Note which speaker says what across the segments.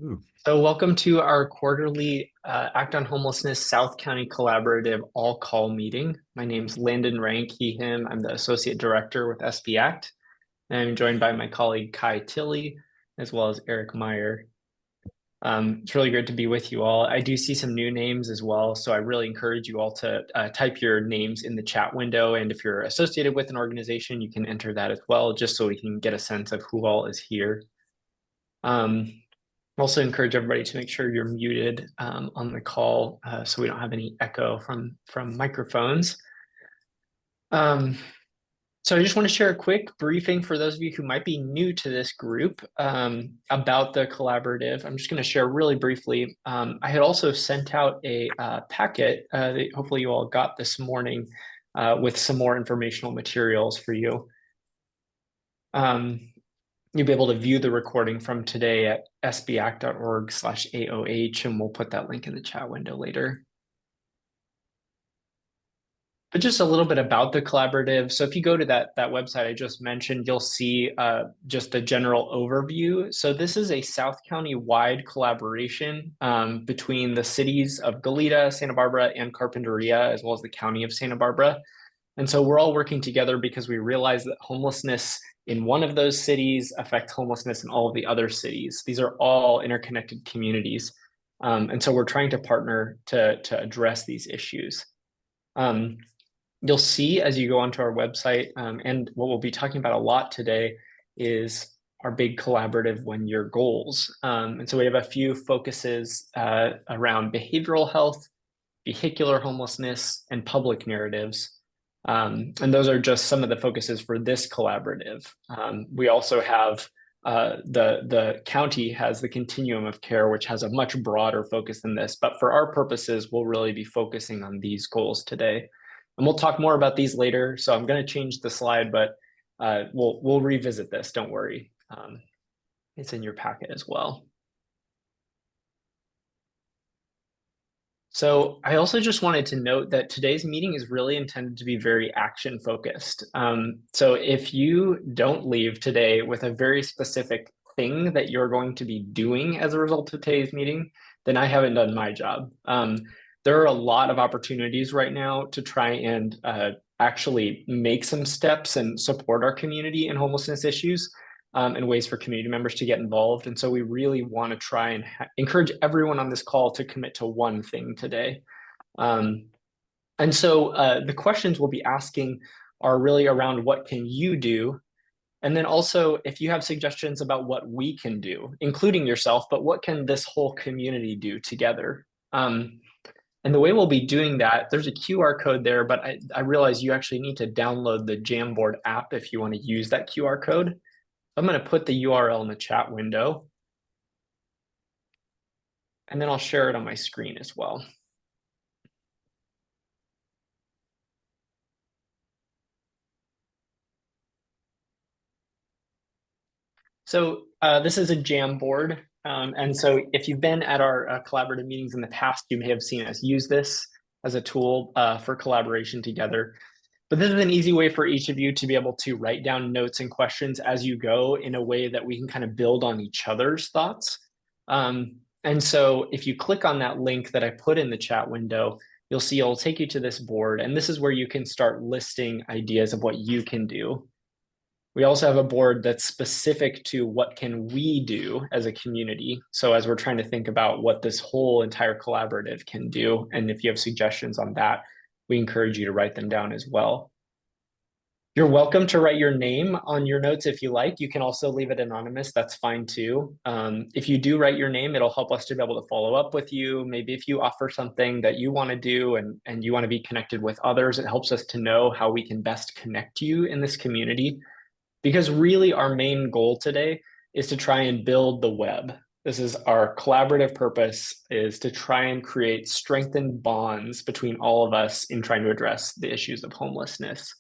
Speaker 1: Ooh.
Speaker 2: So, welcome to our quarterly Act on Homelessness South County Collaborative all call meeting. My name's Landon Rank, he, him. I'm the Associate Director with SB Act. And I'm joined by my colleague Kai Tilley, as well as Eric Meyer. It's really great to be with you all. I do see some new names as well, so I really encourage you all to type your names in the chat window. And if you're associated with an organization, you can enter that as well, just so we can get a sense of who all is here. Um, Also encourage everybody to make sure you're muted on the call so we don't have any echo from microphones. Um, so I just want to share a quick briefing for those of you who might be new to this group about the collaborative. I'm just going to share really briefly. I had also sent out a packet that hopefully you all got this morning with some more informational materials for you. Um, You'll be able to view the recording from today at sbact.org/AOH, and we'll put that link in the chat window later. But just a little bit about the collaborative. So if you go to that website I just mentioned, you'll see just a general overview. So this is a South County-wide collaboration between the cities of Goleta, Santa Barbara, and Carpinteria, as well as the county of Santa Barbara. And so we're all working together because we realize that homelessness in one of those cities affects homelessness in all of the other cities. These are all interconnected communities. And so we're trying to partner to address these issues. You'll see as you go onto our website, and what we'll be talking about a lot today is our big collaborative When Your Goals. And so we have a few focuses around behavioral health, vehicular homelessness, and public narratives. And those are just some of the focuses for this collaborative. We also have the county has the continuum of care, which has a much broader focus than this. But for our purposes, we'll really be focusing on these goals today. And we'll talk more about these later. So I'm going to change the slide, but we'll revisit this. Don't worry. It's in your packet as well. So I also just wanted to note that today's meeting is really intended to be very action focused. So if you don't leave today with a very specific thing that you're going to be doing as a result of today's meeting, then I haven't done my job. There are a lot of opportunities right now to try and actually make some steps and support our community in homelessness issues and ways for community members to get involved. And so we really want to try and encourage everyone on this call to commit to one thing today. And so the questions we'll be asking are really around what can you do? And then also, if you have suggestions about what we can do, including yourself, but what can this whole community do together? And the way we'll be doing that, there's a QR code there, but I realize you actually need to download the Jamboard app if you want to use that QR code. I'm going to put the URL in the chat window, and then I'll share it on my screen as well. So this is a Jamboard. And so if you've been at our collaborative meetings in the past, you may have seen us use this as a tool for collaboration together. But this is an easy way for each of you to be able to write down notes and questions as you go in a way that we can kind of build on each other's thoughts. And so if you click on that link that I put in the chat window, you'll see it'll take you to this board. And this is where you can start listing ideas of what you can do. We also have a board that's specific to what can we do as a community. So as we're trying to think about what this whole entire collaborative can do, and if you have suggestions on that, we encourage you to write them down as well. You're welcome to write your name on your notes if you like. You can also leave it anonymous. That's fine too. If you do write your name, it'll help us to be able to follow up with you. Maybe if you offer something that you want to do and you want to be connected with others, it helps us to know how we can best connect you in this community. Because really our main goal today is to try and build the web. This is our collaborative purpose, is to try and create strengthened bonds between all of us in trying to address the issues of homelessness.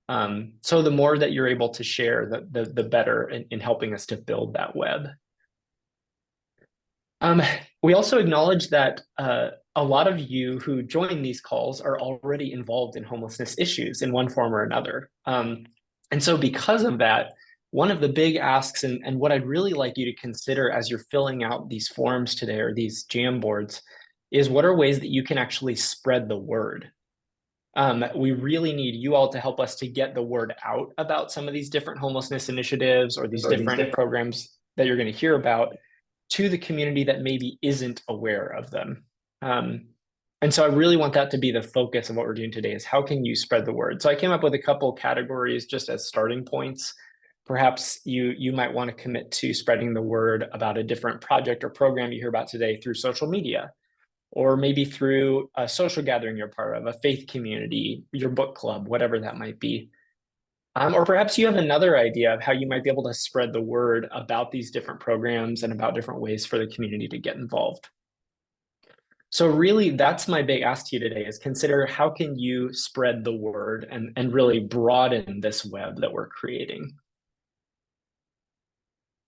Speaker 2: So the more that you're able to share, the better in helping us to build that web. We also acknowledge that a lot of you who join these calls are already involved in homelessness issues in one form or another. And so because of that, one of the big asks and what I'd really like you to consider as you're filling out these forms today or these Jamboards is what are ways that you can actually spread the word. We really need you all to help us to get the word out about some of these different homelessness initiatives or these different programs that you're going to hear about to the community that maybe isn't aware of them. And so I really want that to be the focus of what we're doing today is how can you spread the word? So I came up with a couple categories just as starting points. Perhaps you might want to commit to spreading the word about a different project or program you hear about today through social media, or maybe through a social gathering you're part of, a faith community, your book club, whatever that might be. Or perhaps you have another idea of how you might be able to spread the word about these different programs and about different ways for the community to get involved. So really, that's my big ask to you today is consider how can you spread the word and really broaden this web that we're creating.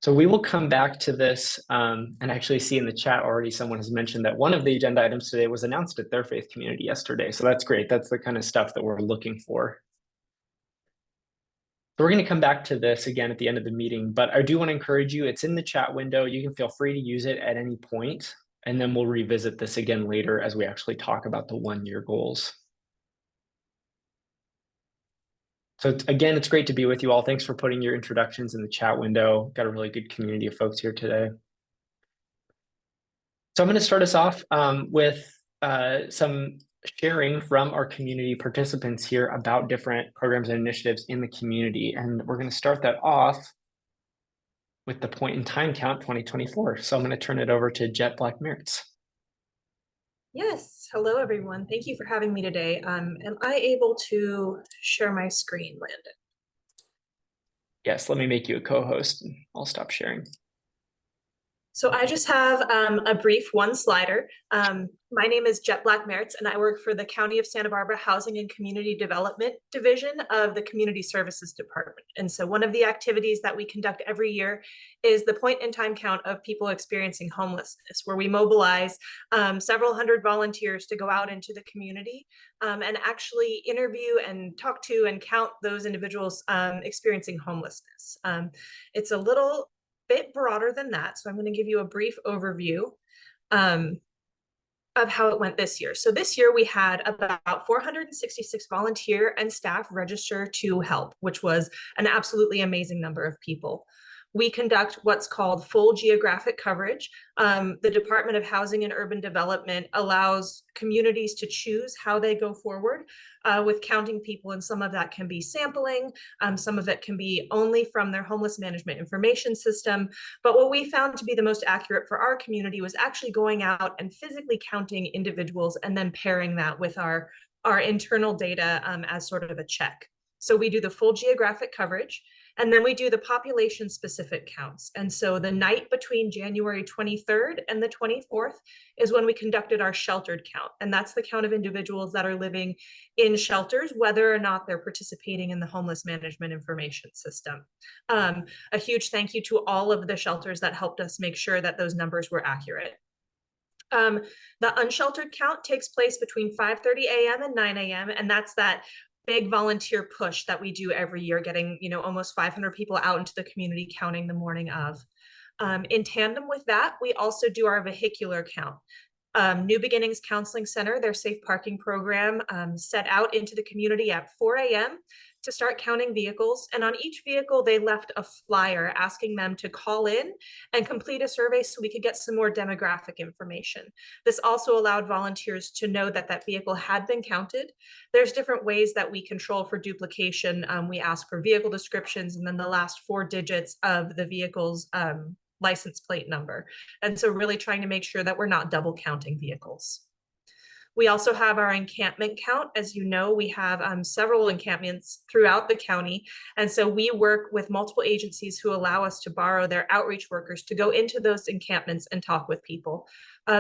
Speaker 2: So we will come back to this and actually see in the chat already someone has mentioned that one of the agenda items today was announced at their faith community yesterday. So that's great. That's the kind of stuff that we're looking for. So we're going to come back to this again at the end of the meeting, but I do want to encourage you, it's in the chat window. You can feel free to use it at any point, and then we'll revisit this again later as we actually talk about the 1-year goals. So again, it's great to be with you all. Thanks for putting your introductions in the chat window. Got a really good community of folks here today. So I'm going to start us off with some sharing from our community participants here about different programs and initiatives in the community. And we're going to start that off with the point in time count 2024. So I'm going to turn it over to Jet Black Mertz.
Speaker 1: Yes, hello everyone. Thank you for having me today. Am I able to share my screen, Landon?
Speaker 2: Yes, let me make you a co-host and I'll stop sharing.
Speaker 1: So I just have a brief one-slider. My name is Jet Black Mertz, and I work for the County of Santa Barbara Housing and Community Development Division of the Community Services Department. And so one of the activities that we conduct every year is the point-in-time count of people experiencing homelessness, where we mobilize several hundred volunteers to go out into the community and actually interview and talk to and count those individuals experiencing homelessness. It's a little bit broader than that. So I'm going to give you a brief overview of how it went this year. So this year we had about 466 volunteer and staff register to help, which was an absolutely amazing number of people. We conduct what's called full geographic coverage. The Department of Housing and Urban Development allows communities to choose how they go forward with counting people, and some of that can be sampling, some of it can be only from their homeless management information system. But what we found to be the most accurate for our community was actually going out and physically counting individuals and then pairing that with our internal data as sort of a check. So we do the full geographic coverage, and then we do the population specific counts. And so the night between January 23rd and the 24th is when we conducted our sheltered count. And that's the count of individuals that are living in shelters, whether or not they're participating in the homeless management information system. A huge thank you to all of the shelters that helped us make sure that those numbers were accurate. The unsheltered count takes place between 5:30 a.m. and 9 a.m. And that's that big volunteer push that we do every year, getting almost 500 people out into the community counting the morning of. In tandem with that, we also do our vehicular count. New Beginnings Counseling Center, their safe parking program, set out into the community at 4 a.m. to start counting vehicles. And on each vehicle, they left a flyer asking them to call in and complete a survey so we could get some more demographic information. This also allowed volunteers to know that that vehicle had been counted. There's different ways that we control for duplication. We ask for vehicle descriptions and then the last 4 digits of the vehicle's license plate number. And so really trying to make sure that we're not double counting vehicles. We also have our encampment count. As you know, we have several encampments throughout the county. And so we work with multiple agencies who allow us to borrow their outreach workers to go into those encampments and talk with people.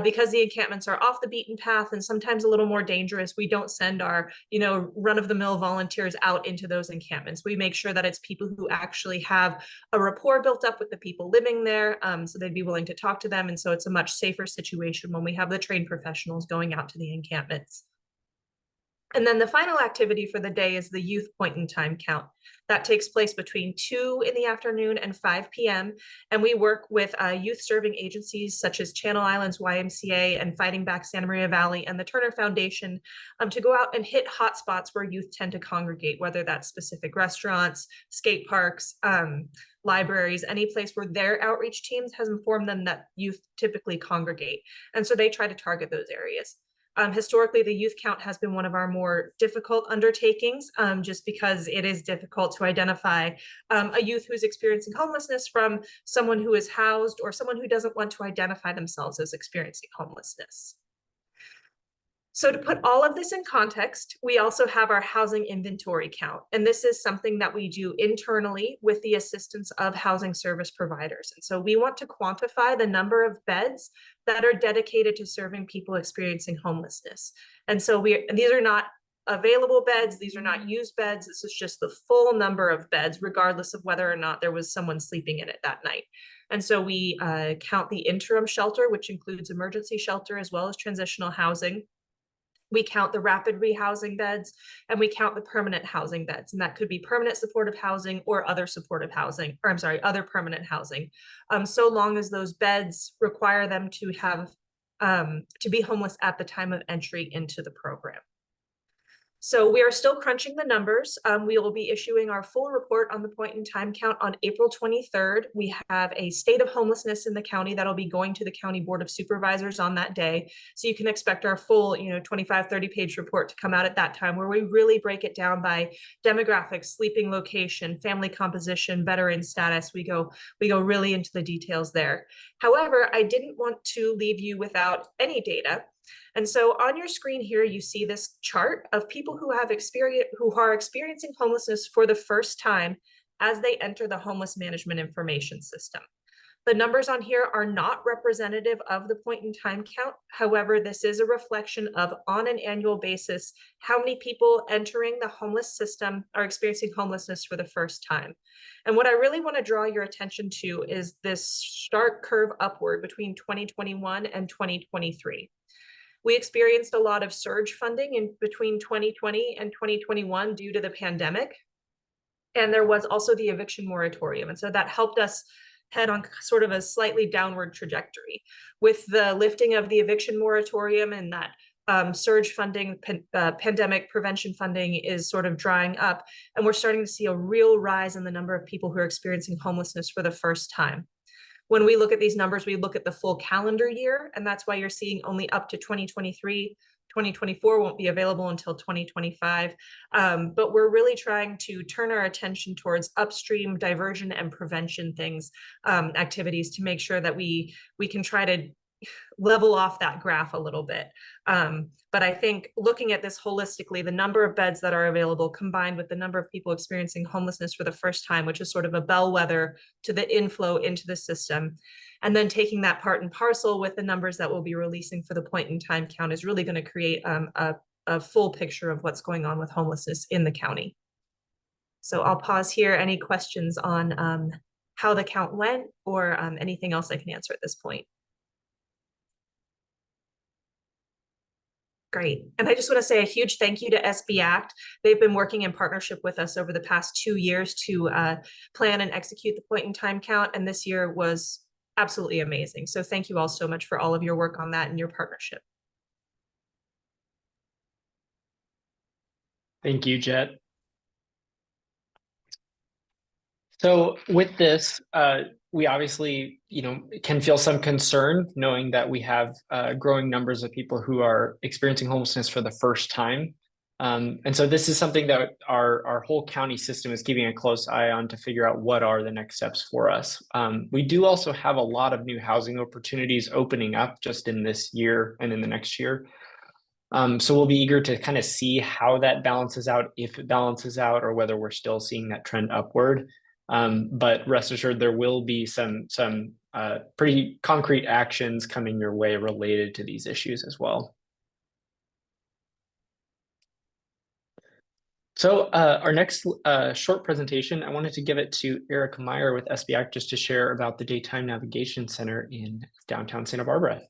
Speaker 1: Because the encampments are off the beaten path and sometimes a little more dangerous, we don't send our, run-of-the-mill volunteers out into those encampments. We make sure that it's people who actually have a rapport built up with the people living there, so they'd be willing to talk to them. And so it's a much safer situation when we have the trained professionals going out to the encampments. And then the final activity for the day is the youth point in time count. That takes place between 2 in the afternoon and 5 p.m. And we work with youth serving agencies such as Channel Islands YMCA and Fighting Back Santa Maria Valley and the Turner Foundation to go out and hit hotspots where youth tend to congregate, whether that's specific restaurants, skate parks, libraries, any place where their outreach teams has informed them that youth typically congregate. And so they try to target those areas. Historically, the youth count has been one of our more difficult undertakings, just because it is difficult to identify a youth who's experiencing homelessness from someone who is housed or someone who doesn't want to identify themselves as experiencing homelessness. So to put all of this in context, we also have our housing inventory count. And this is something that we do internally with the assistance of housing service providers. And so we want to quantify the number of beds that are dedicated to serving people experiencing homelessness. And so these are not available beds, these are not used beds, this is just the full number of beds, regardless of whether or not there was someone sleeping in it that night. And so we count the interim shelter, which includes emergency shelter as well as transitional housing. We count the rapid rehousing beds, and we count the permanent housing beds. And that could be permanent supportive housing or other supportive housing, or I'm sorry, other permanent housing. So long as those beds require them to have, to be homeless at the time of entry into the program. So we are still crunching the numbers. We will be issuing our full report on the point in time count on April 23rd. We have a state of homelessness in the county that'll be going to the County Board of Supervisors on that day. So you can expect our full, 25, 30 page report to come out at that time, where we really break it down by demographics, sleeping location, family composition, veteran status. We go really into the details there. However, I didn't want to leave you without any data. And so on your screen here, you see this chart of people who are experiencing homelessness for the first time as they enter the homeless management information system. The numbers on here are not representative of the point in time count. However, this is a reflection of, on an annual basis, how many people entering the homeless system are experiencing homelessness for the first time. And what I really want to draw your attention to is this stark curve upward between 2021 and 2023. We experienced a lot of surge funding in between 2020 and 2021 due to the pandemic. And there was also the eviction moratorium. And so that helped us head on sort of a slightly downward trajectory. With the lifting of the eviction moratorium and that surge funding, pandemic prevention funding is sort of drying up. And we're starting to see a real rise in the number of people who are experiencing homelessness for the first time. When we look at these numbers, we look at the full calendar year, and that's why you're seeing only up to 2023. 2024 won't be available until 2025. But we're really trying to turn our attention towards upstream diversion and prevention activities to make sure that we can try to level off that graph a little bit. But I think looking at this holistically, the number of beds that are available combined with the number of people experiencing homelessness for the first time, which is sort of a bellwether to the inflow into the system, and then taking that part and parcel with the numbers that we'll be releasing for the point in time count is really going to create a full picture of what's going on with homelessness in the county. So I'll pause here. Any questions on how the count went or anything else I can answer at this point? Great. And I just want to say a huge thank you to SB Act. They've been working in partnership with us over the past 2 years to plan and execute the point in time count. And this year was absolutely amazing. So thank you all so much for all of your work on that and your partnership.
Speaker 2: Thank you, Jet. So with this, we obviously, can feel some concern knowing that we have growing numbers of people who are experiencing homelessness for the first time. And so this is something that our whole county system is keeping a close eye on to figure out what are the next steps for us. We do also have a lot of new housing opportunities opening up just in this year and in the next year. So we'll be eager to kind of see how that balances out, if it balances out, or whether we're still seeing that trend upward. But rest assured, there will be some pretty concrete actions coming your way related to these issues as well. So our next short presentation, I wanted to give it to Erica Meyer with SB Act just to share about the Daytime Navigation Center in downtown Santa Barbara.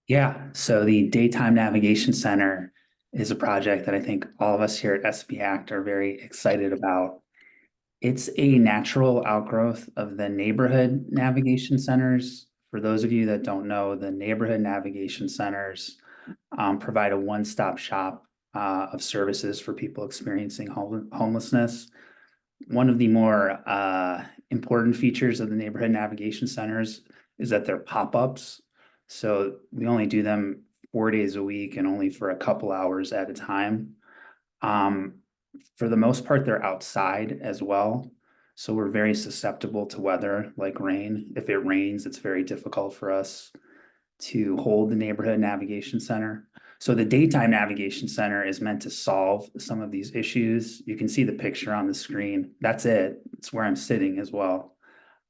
Speaker 3: Yeah, so the Daytime Navigation Center is a project that I think all of us here at SB Act are very excited about. It's a natural outgrowth of the neighborhood navigation centers. For those of you that don't know, the neighborhood navigation centers provide a one-stop shop of services for people experiencing homelessness. One of the more important features of the neighborhood navigation centers is that they're pop-ups. So we only do them 4 days a week and only for a couple hours at a time. For the most part, they're outside as well. So we're very susceptible to weather like rain. If it rains, it's very difficult for us to hold the neighborhood navigation center. So the daytime navigation center is meant to solve some of these issues. You can see the picture on the screen. That's it. It's where I'm sitting as well.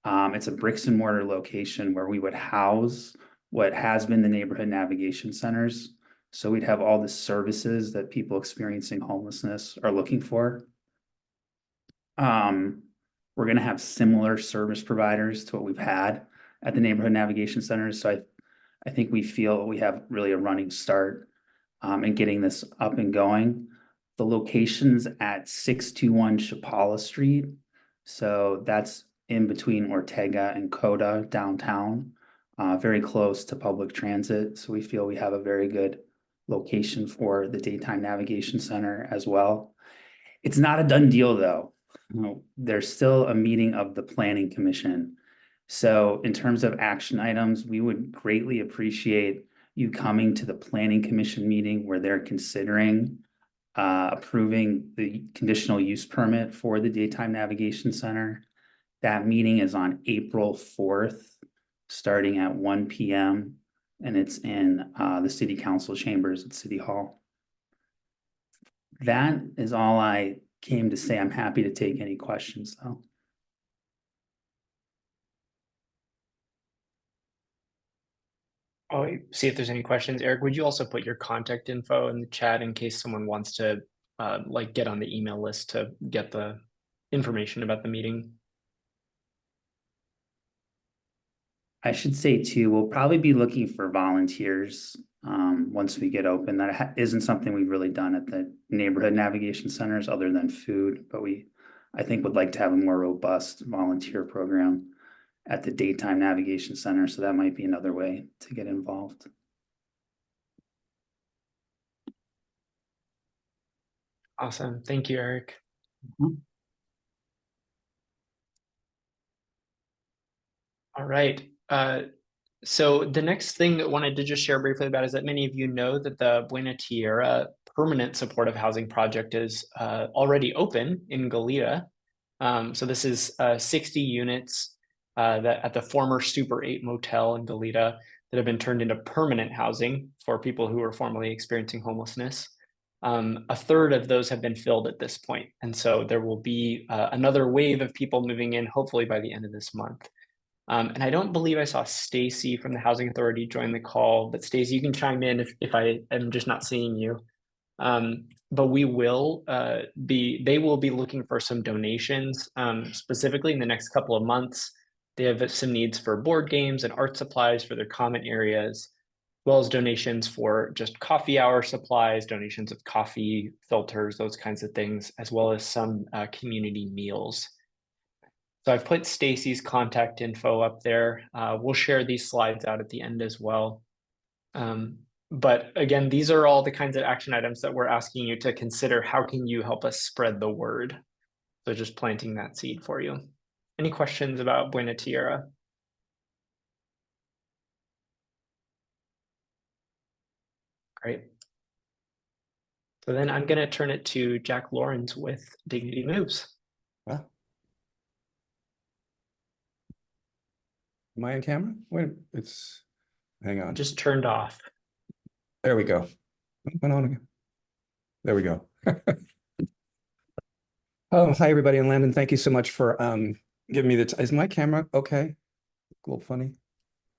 Speaker 3: It's a bricks and mortar location where we would house what has been the neighborhood navigation centers. So we'd have all the services that people experiencing homelessness are looking for. We're gonna have similar service providers to what we've had at the neighborhood navigation centers. So I think we feel we have really a running start in getting this up and going. The location's at 621 Chapala Street. So that's in between Ortega and Coda downtown, very close to public transit. So we feel we have a very good location for the daytime navigation center as well. It's not a done deal, though. There's still a meeting of the planning commission. So in terms of action items, we would greatly appreciate you coming to the planning commission meeting where they're considering approving the conditional use permit for the daytime navigation center. That meeting is on April 4th, starting at 1 p.m. and it's in the city council chambers at City Hall. That is all I came to say. I'm happy to take any questions, though.
Speaker 2: Oh, see if there's any questions. Eric, would you also put your contact info in the chat in case someone wants to like get on the email list to get the information about the meeting?
Speaker 3: I should say too, we'll probably be looking for volunteers once we get open. That isn't something we've really done at the neighborhood navigation centers other than food, but I think would like to have a more robust volunteer program at the daytime navigation center. So that might be another way to get involved.
Speaker 2: Awesome. Thank you, Eric. All right. So the next thing I wanted to just share briefly about is that many of you know that the Buena Tierra permanent supportive housing project is already open in Goleta. So this is 60 units that at the former Super 8 motel in Goleta that have been turned into permanent housing for people who are formerly experiencing homelessness. A third of those have been filled at this point. And so there will be another wave of people moving in, hopefully by the end of this month. And I don't believe I saw Stacy from the Housing Authority join the call, but Stacy, you can chime in if I am just not seeing you. But we will they will be looking for some donations, specifically in the next couple of months. They have some needs for board games and art supplies for their common areas, as well as donations for just coffee hour supplies, donations of coffee filters, those kinds of things, as well as some community meals. So I've put Stacy's contact info up there. We'll share these slides out at the end as well. But again, these are all the kinds of action items that we're asking you to consider. How can you help us spread the word? So just planting that seed for you. Any questions about Buena Tierra? Great. So then I'm going to turn it to Jack Lawrence with Dignity Moves.
Speaker 4: Wow. Am I on camera? Wait, hang on.
Speaker 2: Just turned off.
Speaker 4: There we go. What went on again? There we go. Oh, hi everybody in Landon. Thank you so much for giving me is my camera okay? A little funny.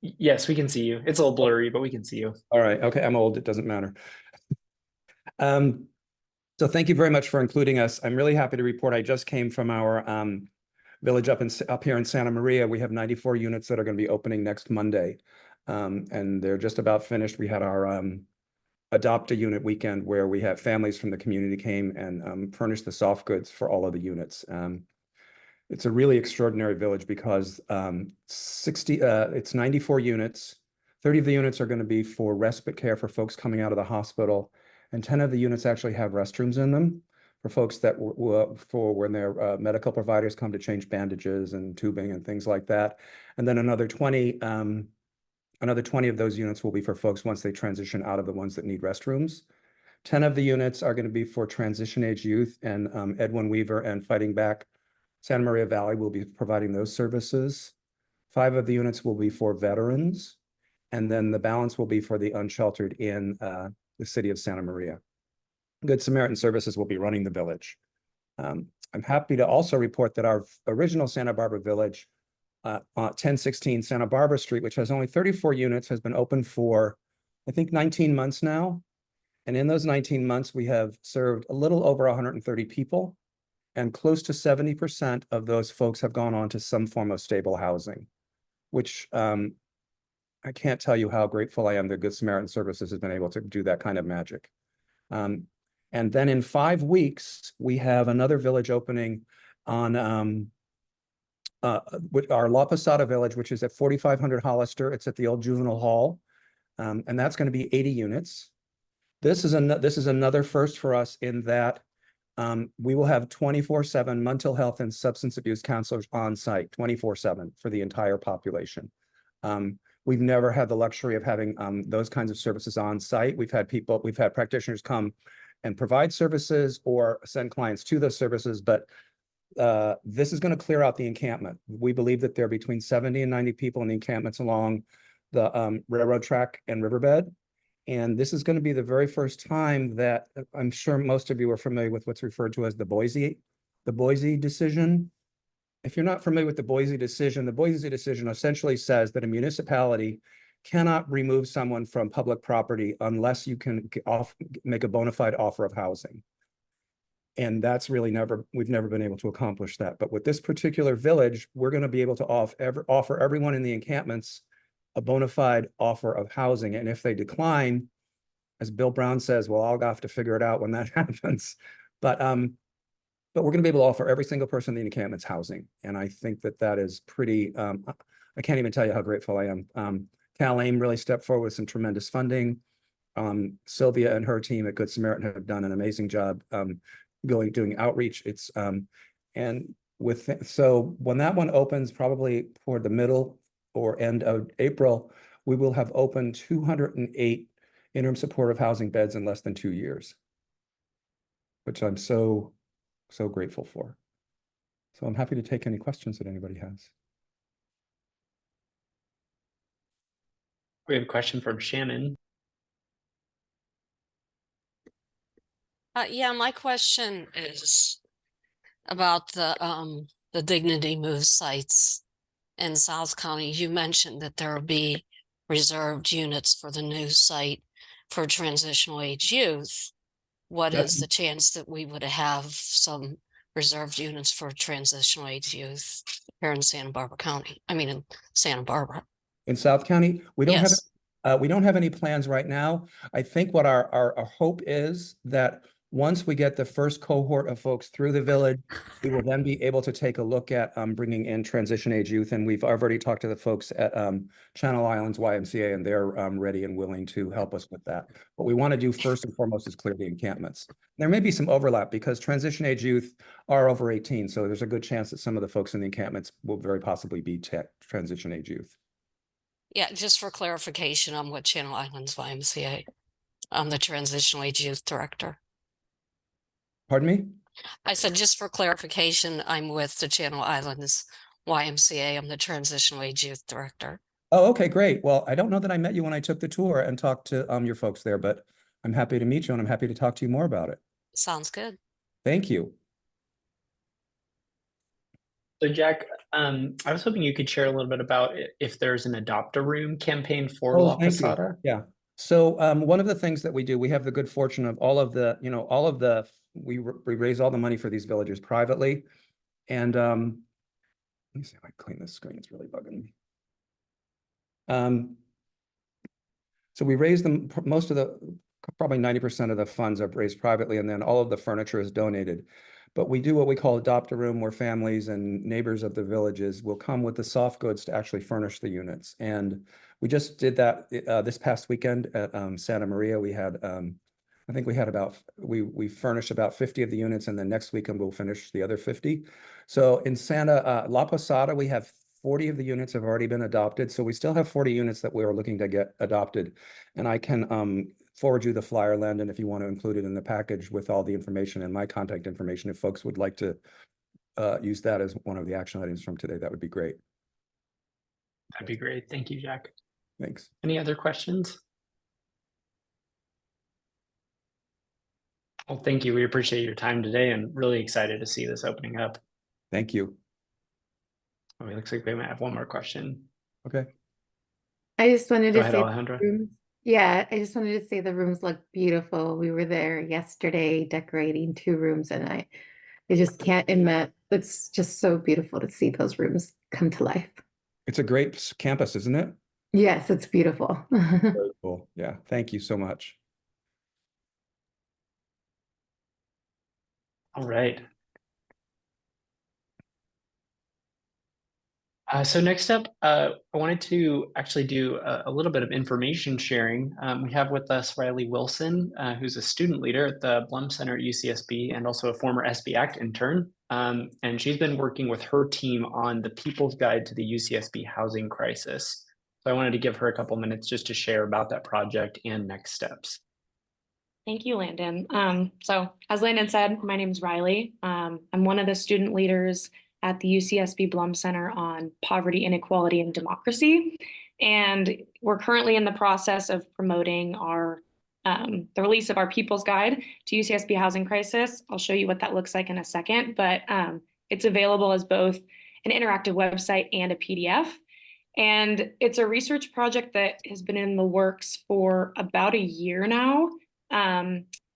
Speaker 2: Yes, we can see you. It's a little blurry, but we can see you.
Speaker 4: All right. Okay, I'm old. It doesn't matter. So thank you very much for including us. I'm really happy to report I just came from our village up here in Santa Maria. We have 94 units that are going to be opening next Monday, and they're just about finished. We had our adopt a unit weekend where we have families from the community came and furnished the soft goods for all of the units. It's a really extraordinary village because it's 94 units. 30 of the units are going to be for respite care for folks coming out of the hospital, and 10 of the units actually have restrooms in them for folks that for when their medical providers come to change bandages and tubing and things like that. And then another 20 of those units will be for folks once they transition out of the ones that need restrooms. 10 of the units are going to be for transition age youth, and Edwin Weaver and Fighting Back Santa Maria Valley will be providing those services. 5 of the units will be for veterans, and then the balance will be for the unsheltered in the city of Santa Maria. Good Samaritan Services will be running the village. I'm happy to also report that our original Santa Barbara Village, 1016 Santa Barbara Street, which has only 34 units, has been open for, I think, 19 months now. And in those 19 months, we have served a little over 130 people, and close to 70% of those folks have gone on to some form of stable housing, which I can't tell you how grateful I am that Good Samaritan Services has been able to do that kind of magic. And then in 5 weeks, we have another village opening on with our La Posada Village, which is at 4500 Hollister. It's at the old juvenile hall, and that's going to be 80 units. This is another first for us in that we will have 24/7 mental health and substance abuse counselors on site, 24/7 for the entire population. We've never had the luxury of having those kinds of services on site. We've had practitioners come and provide services or send clients to those services, but this is going to clear out the encampment. We believe that there are between 70 and 90 people in the encampments along the railroad track and riverbed. And this is going to be the very first time that I'm sure most of you are familiar with what's referred to as the Boise decision. If you're not familiar with the Boise decision essentially says that a municipality cannot remove someone from public property unless you can make a bona fide offer of housing. And that's really we've never been able to accomplish that. But with this particular village, we're going to be able to offer everyone in the encampments a bona fide offer of housing. And if they decline, as Bill Brown says, well, I'll have to figure it out when that happens. But we're going to be able to offer every single person in the encampments housing. And I think that is pretty, I can't even tell you how grateful I am. Cal Aim really stepped forward with some tremendous funding. Sylvia and her team at Good Samaritan have done an amazing job doing outreach. So when that one opens, probably toward the middle or end of April, we will have opened 208 interim supportive housing beds in less than 2 years, which I'm so grateful for. So I'm happy to take any questions that anybody has.
Speaker 2: We have a question from Shannon.
Speaker 5: Yeah, my question is about the Dignity Move sites in South County. You mentioned that there will be reserved units for the new site for transitional age youth. What is the chance that we would have some reserved units for transitional age youth here in Santa Barbara County? I mean, in Santa Barbara.
Speaker 4: In South County, we don't
Speaker 5: Yes.
Speaker 4: we don't have any plans right now. I think what our hope is that once we get the first cohort of folks through the village, we will then be able to take a look at bringing in transition age youth. And we've already talked to the folks at Channel Islands YMCA, and they're ready and willing to help us with that. What we want to do first and foremost is clear the encampments. There may be some overlap because transition age youth are over 18. So there's a good chance that some of the folks in the encampments will very possibly be transition age youth.
Speaker 5: Yeah, just for clarification, I'm with Channel Islands YMCA. I'm the transitional age youth director.
Speaker 4: Pardon me?
Speaker 5: I said, just for clarification, I'm with the Channel Islands YMCA. I'm the transitional age youth director.
Speaker 4: Oh, okay, great. Well, I don't know that I met you when I took the tour and talked to your folks there, but I'm happy to meet you and I'm happy to talk to you more about it.
Speaker 5: Sounds good.
Speaker 4: Thank you.
Speaker 2: So Jack, I was hoping you could share a little bit about if there's an Adopt a Room campaign for La
Speaker 4: Thank you.
Speaker 2: Posada.
Speaker 4: Yeah. So one of the things that we do, we have the good fortune of we raise all the money for these villages privately. And let me see if I clean this screen. It's really bugging me. So we raise them, most of the probably 90% of the funds are raised privately, and then all of the furniture is donated. But we do what we call Adopt a Room, where families and neighbors of the villages will come with the soft goods to actually furnish the units. And we just did that this past weekend at Santa Maria. We had, I think we furnished about 50 of the units, and then next weekend we'll finish the other 50. So in La Posada, we have 40 of the units have already been adopted. So we still have 40 units that we are looking to get adopted. And I can forward you the flyer, Landon, if you want to include it in the package with all the information and my contact information. If folks would like to use that as one of the action items from today, that would be great.
Speaker 2: That'd be great. Thank you, Jack.
Speaker 4: Thanks.
Speaker 2: Any other questions? Well, thank you. We appreciate your time today and really excited to see this opening up.
Speaker 4: Thank you.
Speaker 2: Oh, it looks like we might have one more question.
Speaker 4: Okay.
Speaker 6: I just wanted
Speaker 2: Go
Speaker 6: to
Speaker 2: ahead,
Speaker 6: say
Speaker 2: Alejandra.
Speaker 6: yeah, I just wanted to say the rooms look beautiful. We were there yesterday decorating 2 rooms, and I just can't admit, it's just so beautiful to see those rooms come to life.
Speaker 4: It's a great campus, isn't it?
Speaker 6: Yes, it's beautiful.
Speaker 4: Very cool. Yeah. Thank you so much.
Speaker 2: All right. So next up, I wanted to actually do a little bit of information sharing. We have with us Riley Wilson, who's a student leader at the Blum Center at UCSB and also a former SB Act intern. And she's been working with her team on the People's Guide to the UCSB Housing Crisis. So I wanted to give her a couple minutes just to share about that project and next steps.
Speaker 7: Thank you, Landon. So as Landon said, my name is Riley. I'm one of the student leaders at the UCSB Blum Center on Poverty, Inequality, and Democracy. And we're currently in the process of promoting our the release of our People's Guide to UCSB Housing Crisis. I'll show you what that looks like in a second, but it's available as both an interactive website and a PDF. And it's a research project that has been in the works for about a year now.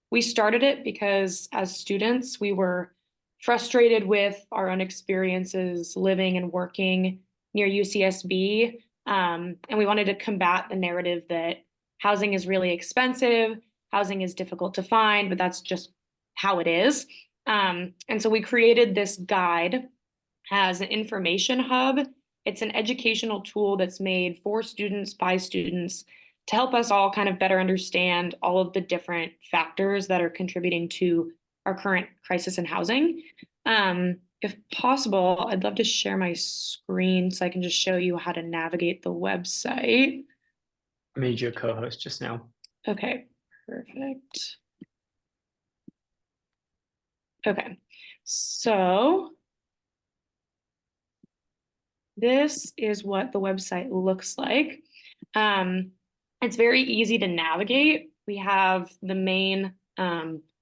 Speaker 7: We started it because as students, we were frustrated with our own experiences living and working near UCSB. And we wanted to combat the narrative that housing is really expensive, housing is difficult to find, but that's just how it is. And so we created this guide as an information hub. It's an educational tool that's made for students by students to help us all kind of better understand all of the different factors that are contributing to our current crisis in housing. If possible, I'd love to share my screen so I can just show you how to navigate the website.
Speaker 2: I made you a co-host just now.
Speaker 7: Okay, perfect. Okay, so this is what the website looks like. It's very easy to navigate. We have the main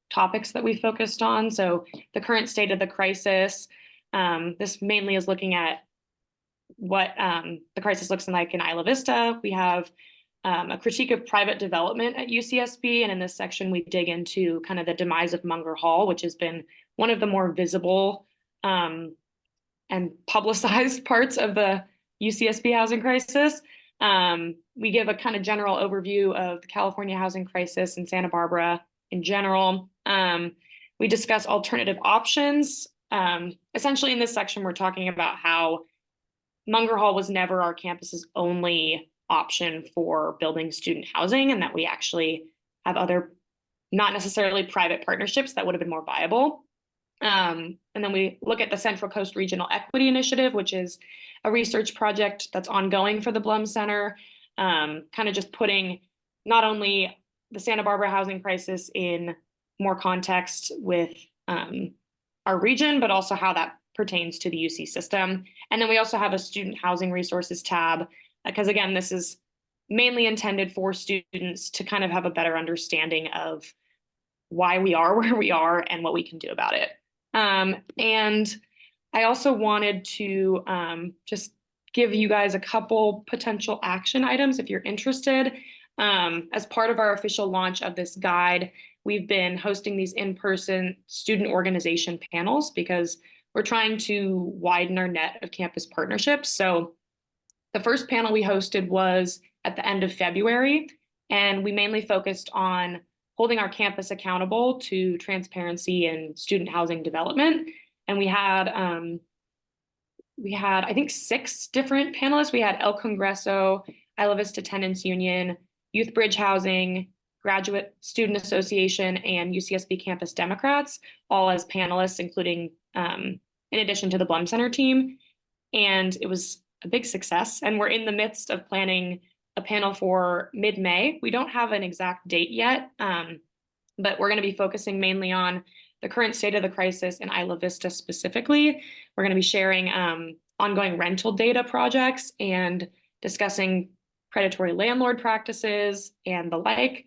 Speaker 7: topics that we focused on. So the current state of the crisis. This mainly is looking at what the crisis looks like in Isla Vista. We have a critique of private development at UCSB. And in this section, we dig into kind of the demise of Munger Hall, which has been one of the more visible and publicized parts of the UCSB housing crisis. We give a kind of general overview of the California housing crisis in Santa Barbara in general. We discuss alternative options. Essentially in this section, we're talking about how Munger Hall was never our campus's only option for building student housing, and that we actually have other, not necessarily private partnerships that would have been more viable. And then we look at the Central Coast Regional Equity Initiative, which is a research project that's ongoing for the Blum Center, kind of just putting not only the Santa Barbara housing crisis in more context with our region, but also how that pertains to the UC system. And then we also have a student housing resources tab, because again, this is mainly intended for students to kind of have a better understanding of why we are where we are and what we can do about it. And I also wanted to just give you guys a couple potential action items if you're interested. As part of our official launch of this guide, we've been hosting these in-person student organization panels because we're trying to widen our net of campus partnerships. So the first panel we hosted was at the end of February, and we mainly focused on holding our campus accountable to transparency and student housing development. And we had, I think, 6 different panelists. We had El Congreso, Isla Vista Tenants Union, Youth Bridge Housing, Graduate Student Association, and UCSB Campus Democrats, all as panelists, including in addition to the Blum Center team. And it was a big success. And we're in the midst of planning a panel for mid-May. We don't have an exact date yet, but we're going to be focusing mainly on the current state of the crisis in Isla Vista specifically. We're going to be sharing ongoing rental data projects and discussing predatory landlord practices and the like.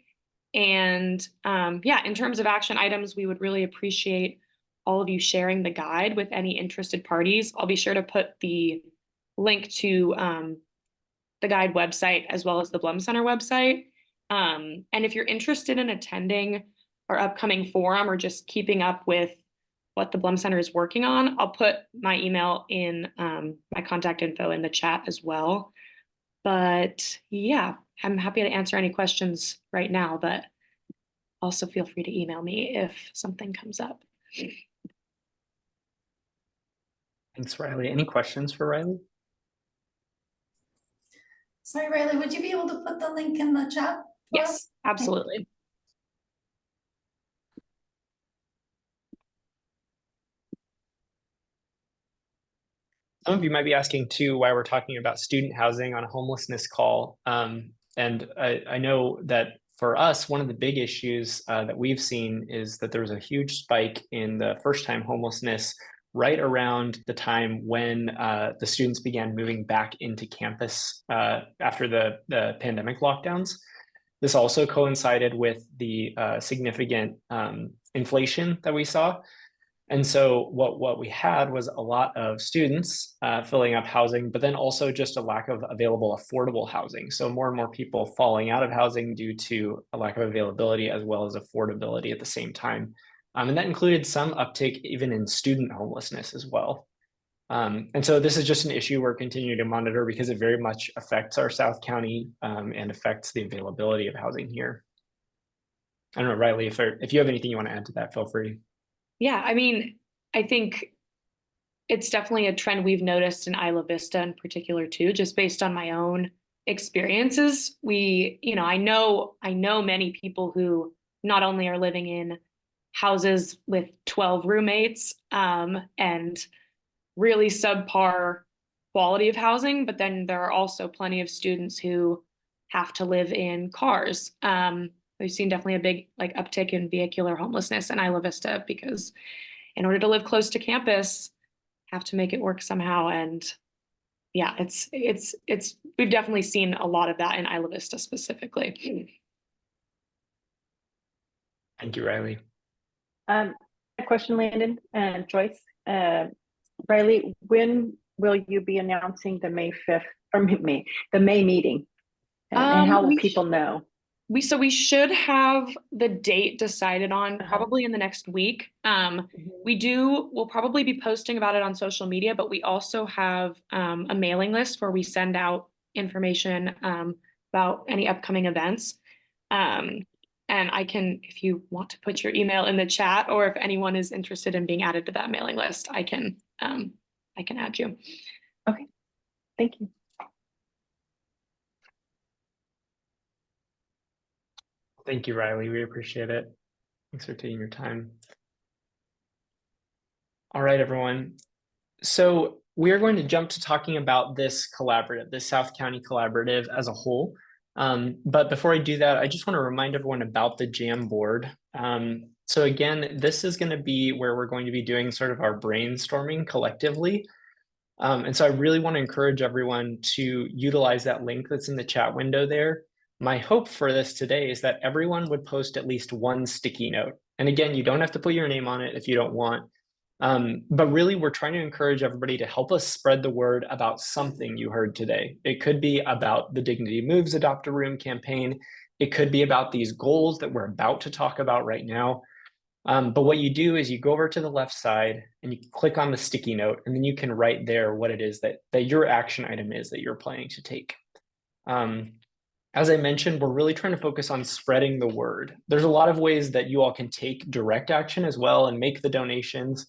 Speaker 7: And yeah, in terms of action items, we would really appreciate all of you sharing the guide with any interested parties. I'll be sure to put the link to the guide website as well as the Blum Center website. And if you're interested in attending our upcoming forum or just keeping up with what the Blum Center is working on, I'll put my email in my contact info in the chat as well. But yeah, I'm happy to answer any questions right now, but also feel free to email me if something comes up.
Speaker 2: Thanks, Riley. Any questions for Riley?
Speaker 8: Sorry, Riley, would you be able to put the link in the chat? for us?
Speaker 7: Yes, absolutely.
Speaker 2: Some of you might be asking too why we're talking about student housing on a homelessness call. And I know that for us, one of the big issues that we've seen is that there was a huge spike in the first-time homelessness right around the time when the students began moving back into campus after the pandemic lockdowns. This also coincided with the significant inflation that we saw. And so what we had was a lot of students filling up housing, but then also just a lack of available affordable housing. So more and more people falling out of housing due to a lack of availability as well as affordability at the same time. And that included some uptick even in student homelessness as well. And so this is just an issue we're continuing to monitor because it very much affects our South County and affects the availability of housing here. I don't know, Riley, if you have anything you want to add to that, feel free.
Speaker 7: Yeah, I mean, I think it's definitely a trend we've noticed in Isla Vista in particular too, just based on my own experiences. I know many people who not only are living in houses with 12 roommates and really subpar quality of housing, but then there are also plenty of students who have to live in cars. We've seen definitely a big uptick in vehicular homelessness in Isla Vista because in order to live close to campus, have to make it work somehow. And yeah, we've definitely seen a lot of that in Isla Vista specifically.
Speaker 2: Thank you, Riley.
Speaker 9: A question, Landon and Joyce. Riley, when will you be announcing the May 5th or the May meeting? And how will people know?
Speaker 7: We should have the date decided on probably in the next week. We'll probably be posting about it on social media, but we also have a mailing list where we send out information about any upcoming events. And I can, if you want to put your email in the chat, or if anyone is interested in being added to that mailing list, I can add you.
Speaker 9: Okay, thank you.
Speaker 2: Thank you, Riley. We appreciate it. Thanks for taking your time. All right, everyone. So we are going to jump to talking about this collaborative, this South County Collaborative as a whole. But before I do that, I just want to remind everyone about the Jamboard. So again, this is going to be where we're going to be doing sort of our brainstorming collectively. And so I really want to encourage everyone to utilize that link that's in the chat window there. My hope for this today is that everyone would post at least one sticky note. And again, you don't have to put your name on it if you don't want. But really, we're trying to encourage everybody to help us spread the word about something you heard today. It could be about the Dignity Moves Adopt a Room campaign. It could be about these goals that we're about to talk about right now. But what you do is you go over to the left side and you click on the sticky note, and then you can write there what it is that your action item is that you're planning to take. as I mentioned, we're really trying to focus on spreading the word. There's a lot of ways that you all can take direct action as well and make the donations.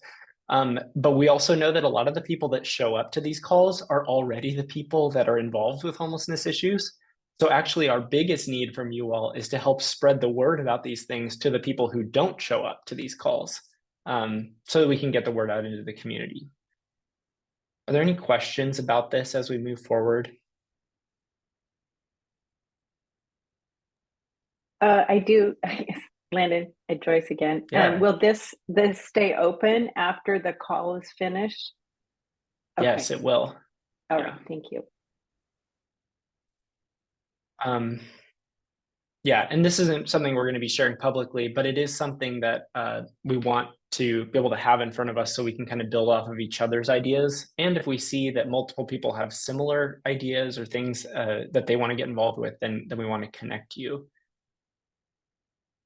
Speaker 2: But we also know that a lot of the people that show up to these calls are already the people that are involved with homelessness issues. So actually our biggest need from you all is to help spread the word about these things to the people who don't show up to these calls, so that we can get the word out into the community. Are there any questions about this as we move forward?
Speaker 9: I do, Landon and Joyce again.
Speaker 2: Yeah.
Speaker 9: Will this stay open after the call is finished?
Speaker 2: Yes, it will.
Speaker 9: All
Speaker 2: yeah.
Speaker 9: right, thank you.
Speaker 2: Yeah, and this isn't something we're going to be sharing publicly, but it is something that we want to be able to have in front of us so we can kind of build off of each other's ideas. And if we see that multiple people have similar ideas or things that they want to get involved with, then we want to connect you.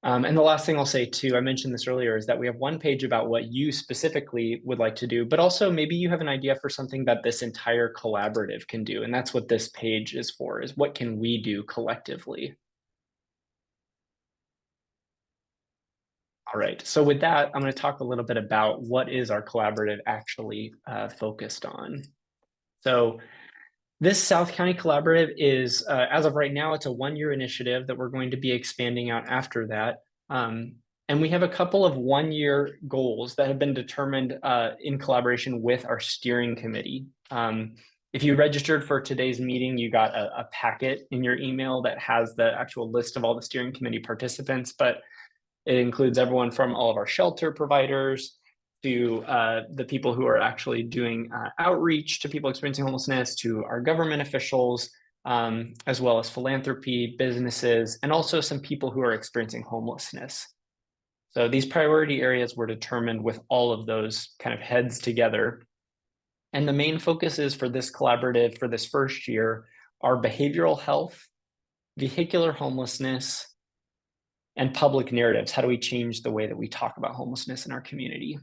Speaker 2: And the last thing I'll say too, I mentioned this earlier, is that we have one page about what you specifically would like to do, but also maybe you have an idea for something that this entire collaborative can do. And that's what this page is for, is what can we do collectively? All right, so with that, I'm going to talk a little bit about what is our collaborative actually focused on. So this South County Collaborative is, as of right now, it's a one-year initiative that we're going to be expanding out after that. And we have a couple of one-year goals that have been determined in collaboration with our steering committee. If you registered for today's meeting, you got a packet in your email that has the actual list of all the steering committee participants, but it includes everyone from all of our shelter providers to the people who are actually doing outreach to people experiencing homelessness, to our government officials, as well as philanthropy, businesses, and also some people who are experiencing homelessness. So these priority areas were determined with all of those kind of heads together. And the main focus is for this collaborative for this first year are behavioral health, vehicular homelessness, and public narratives. How do we change the way that we talk about homelessness in our community?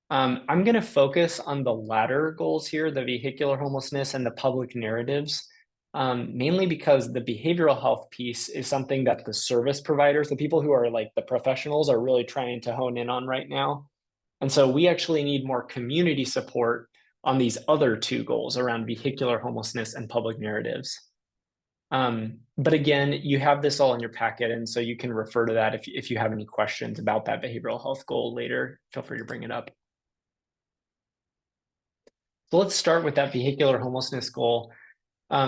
Speaker 2: I'm going to focus on the latter goals here, the vehicular homelessness and the public narratives, mainly because the behavioral health piece is something that the service providers, the people who are like the professionals, are really trying to hone in on right now. And so we actually need more community support on these other two goals around vehicular homelessness and public narratives. But again, you have this all in your packet, and so you can refer to that if you have any questions about that behavioral health goal later. Feel free to bring it up. So let's start with that vehicular homelessness goal.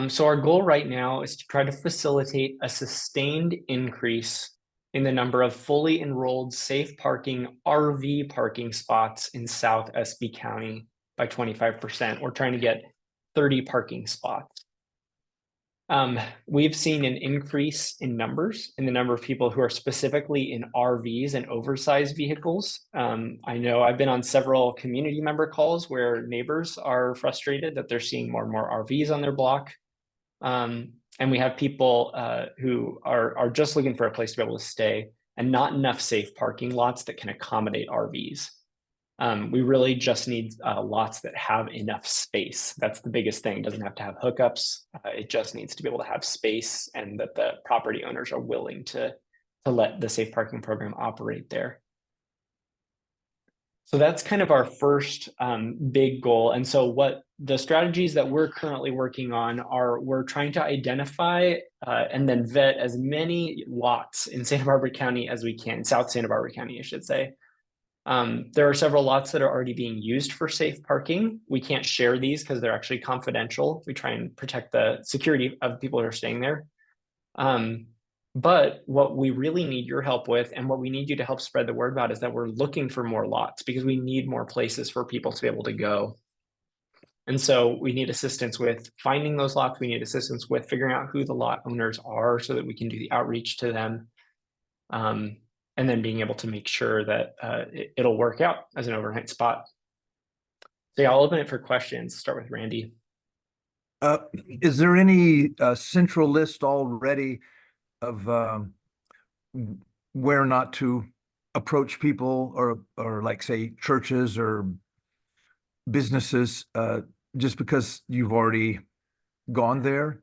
Speaker 2: So our goal right now is to try to facilitate a sustained increase in the number of fully enrolled safe parking RV parking spots in South SB County by 25%. We're trying to get 30 parking spots. We've seen an increase in numbers in the number of people who are specifically in RVs and oversized vehicles. I know I've been on several community member calls where neighbors are frustrated that they're seeing more and more RVs on their block. And we have people who are just looking for a place to be able to stay and not enough safe parking lots that can accommodate RVs. We really just need lots that have enough space. That's the biggest thing. It doesn't have to have hookups. It just needs to be able to have space, and that the property owners are willing to let the safe parking program operate there. So that's kind of our first big goal. And so what the strategies that we're currently working on are, we're trying to identify and then vet as many lots in Santa Barbara County as we can, South Santa Barbara County, I should say. There are several lots that are already being used for safe parking. We can't share these because they're actually confidential. We try and protect the security of people who are staying there. But what we really need your help with, and what we need you to help spread the word about, is that we're looking for more lots because we need more places for people to be able to go. And so we need assistance with finding those lots. We need assistance with figuring out who the lot owners are so that we can do the outreach to them. And then being able to make sure that it'll work out as an overnight spot. So yeah, I'll open it for questions. Start with Randy.
Speaker 10: Is there any central list already of where not to approach people, or like say churches or businesses, just because you've already gone there?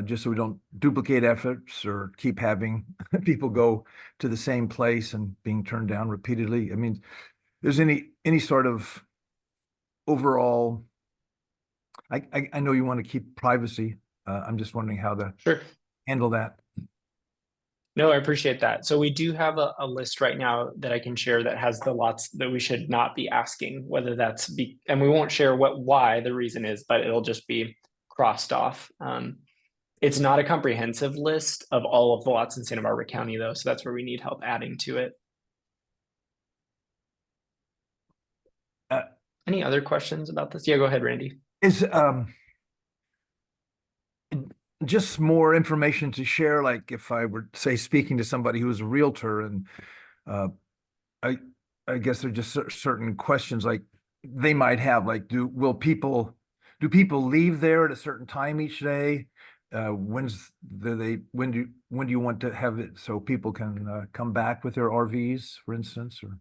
Speaker 10: just so we don't duplicate efforts or keep having people go to the same place and being turned down repeatedly. I mean, there's any sort of overall, I know you want to keep privacy. I'm just wondering how to
Speaker 2: Sure.
Speaker 10: handle that.
Speaker 2: No, I appreciate that. So we do have a list right now that I can share that has the lots that we should not be asking, whether that's and we won't share why the reason is, but it'll just be crossed off. It's not a comprehensive list of all of the lots in Santa Barbara County though, so that's where we need help adding to it. Any other questions about this? Yeah, go ahead, Randy.
Speaker 10: Is just more information to share, like if I were, say, speaking to somebody who is a realtor, and I guess there are just certain questions like they might have, like, do people leave there at a certain time each day? When do you want to have it so people can come back with their RVs, for instance? Or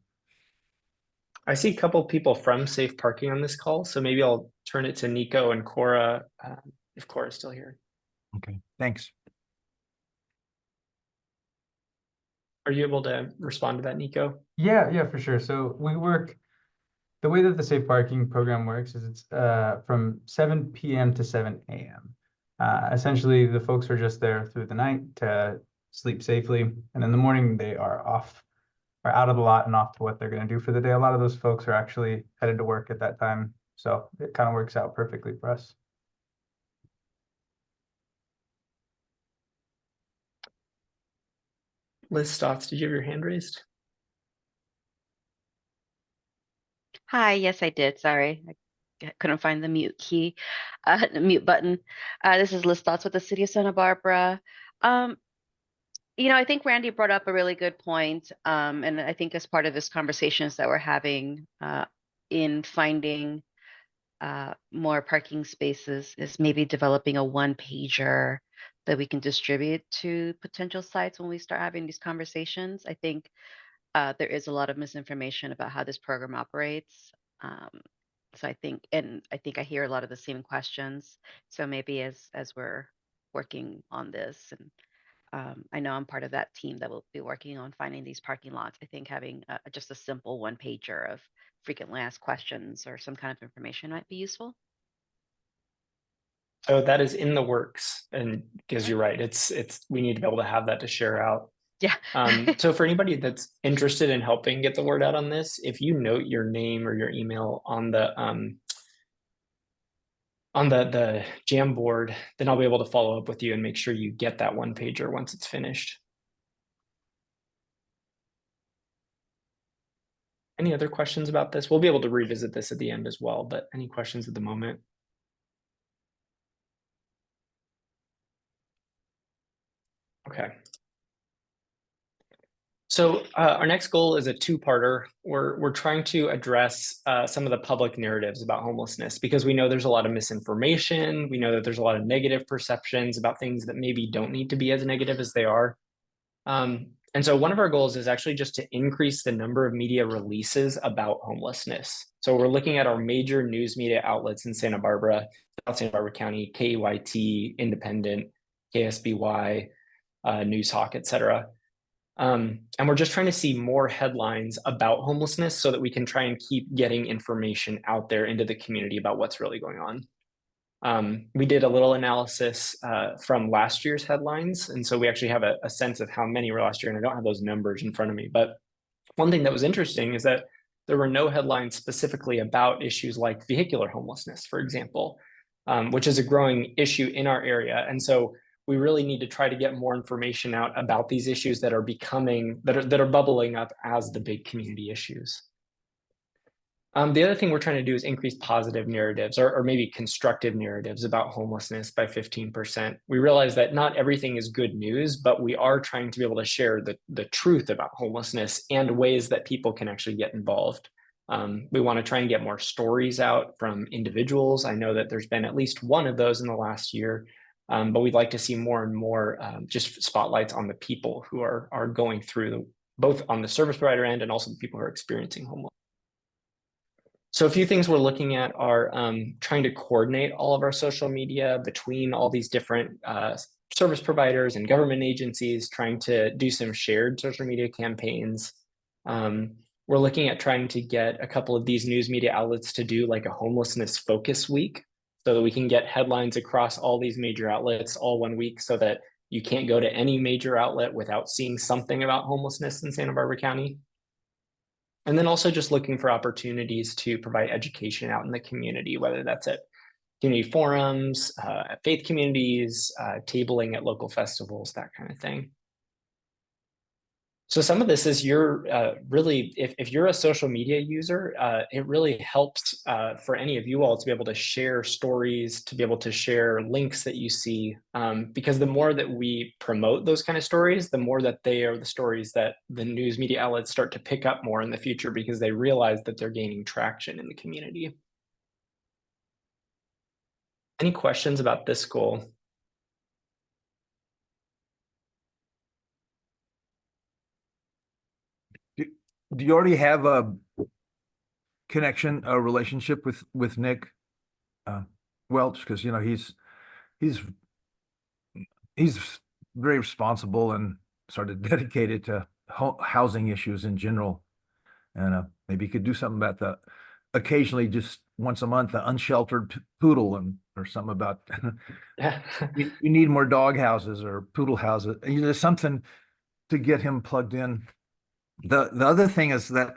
Speaker 2: I see a couple people from Safe Parking on this call, so maybe I'll turn it to Nico and Cora, if Cora's still here.
Speaker 10: okay, thanks.
Speaker 2: Are you able to respond to that, Nico?
Speaker 11: Yeah, for sure. So we work, the way that the safe parking program works is it's from 7 p.m. to 7 a.m. Essentially, the folks are just there through the night to sleep safely, and in the morning they are out of the lot and off to what they're going to do for the day. A lot of those folks are actually headed to work at that time, so it kind of works out perfectly for us.
Speaker 2: Liz Stotts, did you have your hand raised?
Speaker 12: Hi, yes, I did. Sorry, I couldn't find the mute key, the mute button. This is Liz Thoughts with the City of Santa Barbara. I think Randy brought up a really good point, and I think as part of this conversations that we're having in finding more parking spaces is maybe developing a one-pager that we can distribute to potential sites when we start having these conversations. I think there is a lot of misinformation about how this program operates. So I think I hear a lot of the same questions. So maybe as we're working on this, and I know I'm part of that team that will be working on finding these parking lots. I think having just a simple one pager of frequently asked questions or some kind of information might be useful.
Speaker 2: So that is in the works, and because you're right, it's we need to be able to have that to share out.
Speaker 12: Yeah.
Speaker 2: So for anybody that's interested in helping get the word out on this, if you note your name or your email on the Jam board, then I'll be able to follow up with you and make sure you get that one pager once it's finished. Any other questions about this? We'll be able to revisit this at the end as well, but any questions at the moment? Okay. So our next goal is a two-parter. We're trying to address some of the public narratives about homelessness because we know there's a lot of misinformation. We know that there's a lot of negative perceptions about things that maybe don't need to be as negative as they are. And so one of our goals is actually just to increase the number of media releases about homelessness. So we're looking at our major news media outlets in Santa Barbara, South Santa Barbara County, KEYT, Independent, KSBY, Newshawk, et cetera. And we're just trying to see more headlines about homelessness so that we can try and keep getting information out there into the community about what's really going on. We did a little analysis from last year's headlines. And so we actually have a sense of how many were last year, and I don't have those numbers in front of me. But one thing that was interesting is that there were no headlines specifically about issues like vehicular homelessness, for example, which is a growing issue in our area. And so we really need to try to get more information out about these issues that are bubbling up as the big community issues. The other thing we're trying to do is increase positive narratives or maybe constructive narratives about homelessness by 15%. We realize that not everything is good news, but we are trying to be able to share the truth about homelessness and ways that people can actually get involved. We want to try and get more stories out from individuals. I know that there's been at least one of those in the last year, but we'd like to see more and more just spotlights on the people who are going through both on the service provider end and also the people who are experiencing homelessness. So a few things we're looking at are trying to coordinate all of our social media between all these different service providers and government agencies, trying to do some shared social media campaigns. We're looking at trying to get a couple of these news media outlets to do like a homelessness focus week so that we can get headlines across all these major outlets all one week so that you can't go to any major outlet without seeing something about homelessness in Santa Barbara County. And then also just looking for opportunities to provide education out in the community, whether that's at community forums, at faith communities, tabling at local festivals, that kind of thing. So some of this is really, if you're a social media user, it really helps for any of you all to be able to share stories, to be able to share links that you see, because the more that we promote those kind of stories, the more that they are the stories that the news media outlets start to pick up more in the future because they realize that they're gaining traction in the community. Any questions about this goal?
Speaker 10: Do you already have a connection, a relationship with Nick Welch? Because you know he's very responsible and sort of dedicated to housing issues in general, and maybe you could do something about the occasionally, just once a month, the unsheltered poodle or something about we need more dog houses or poodle houses. You know, there's something to get him plugged in. The other thing is that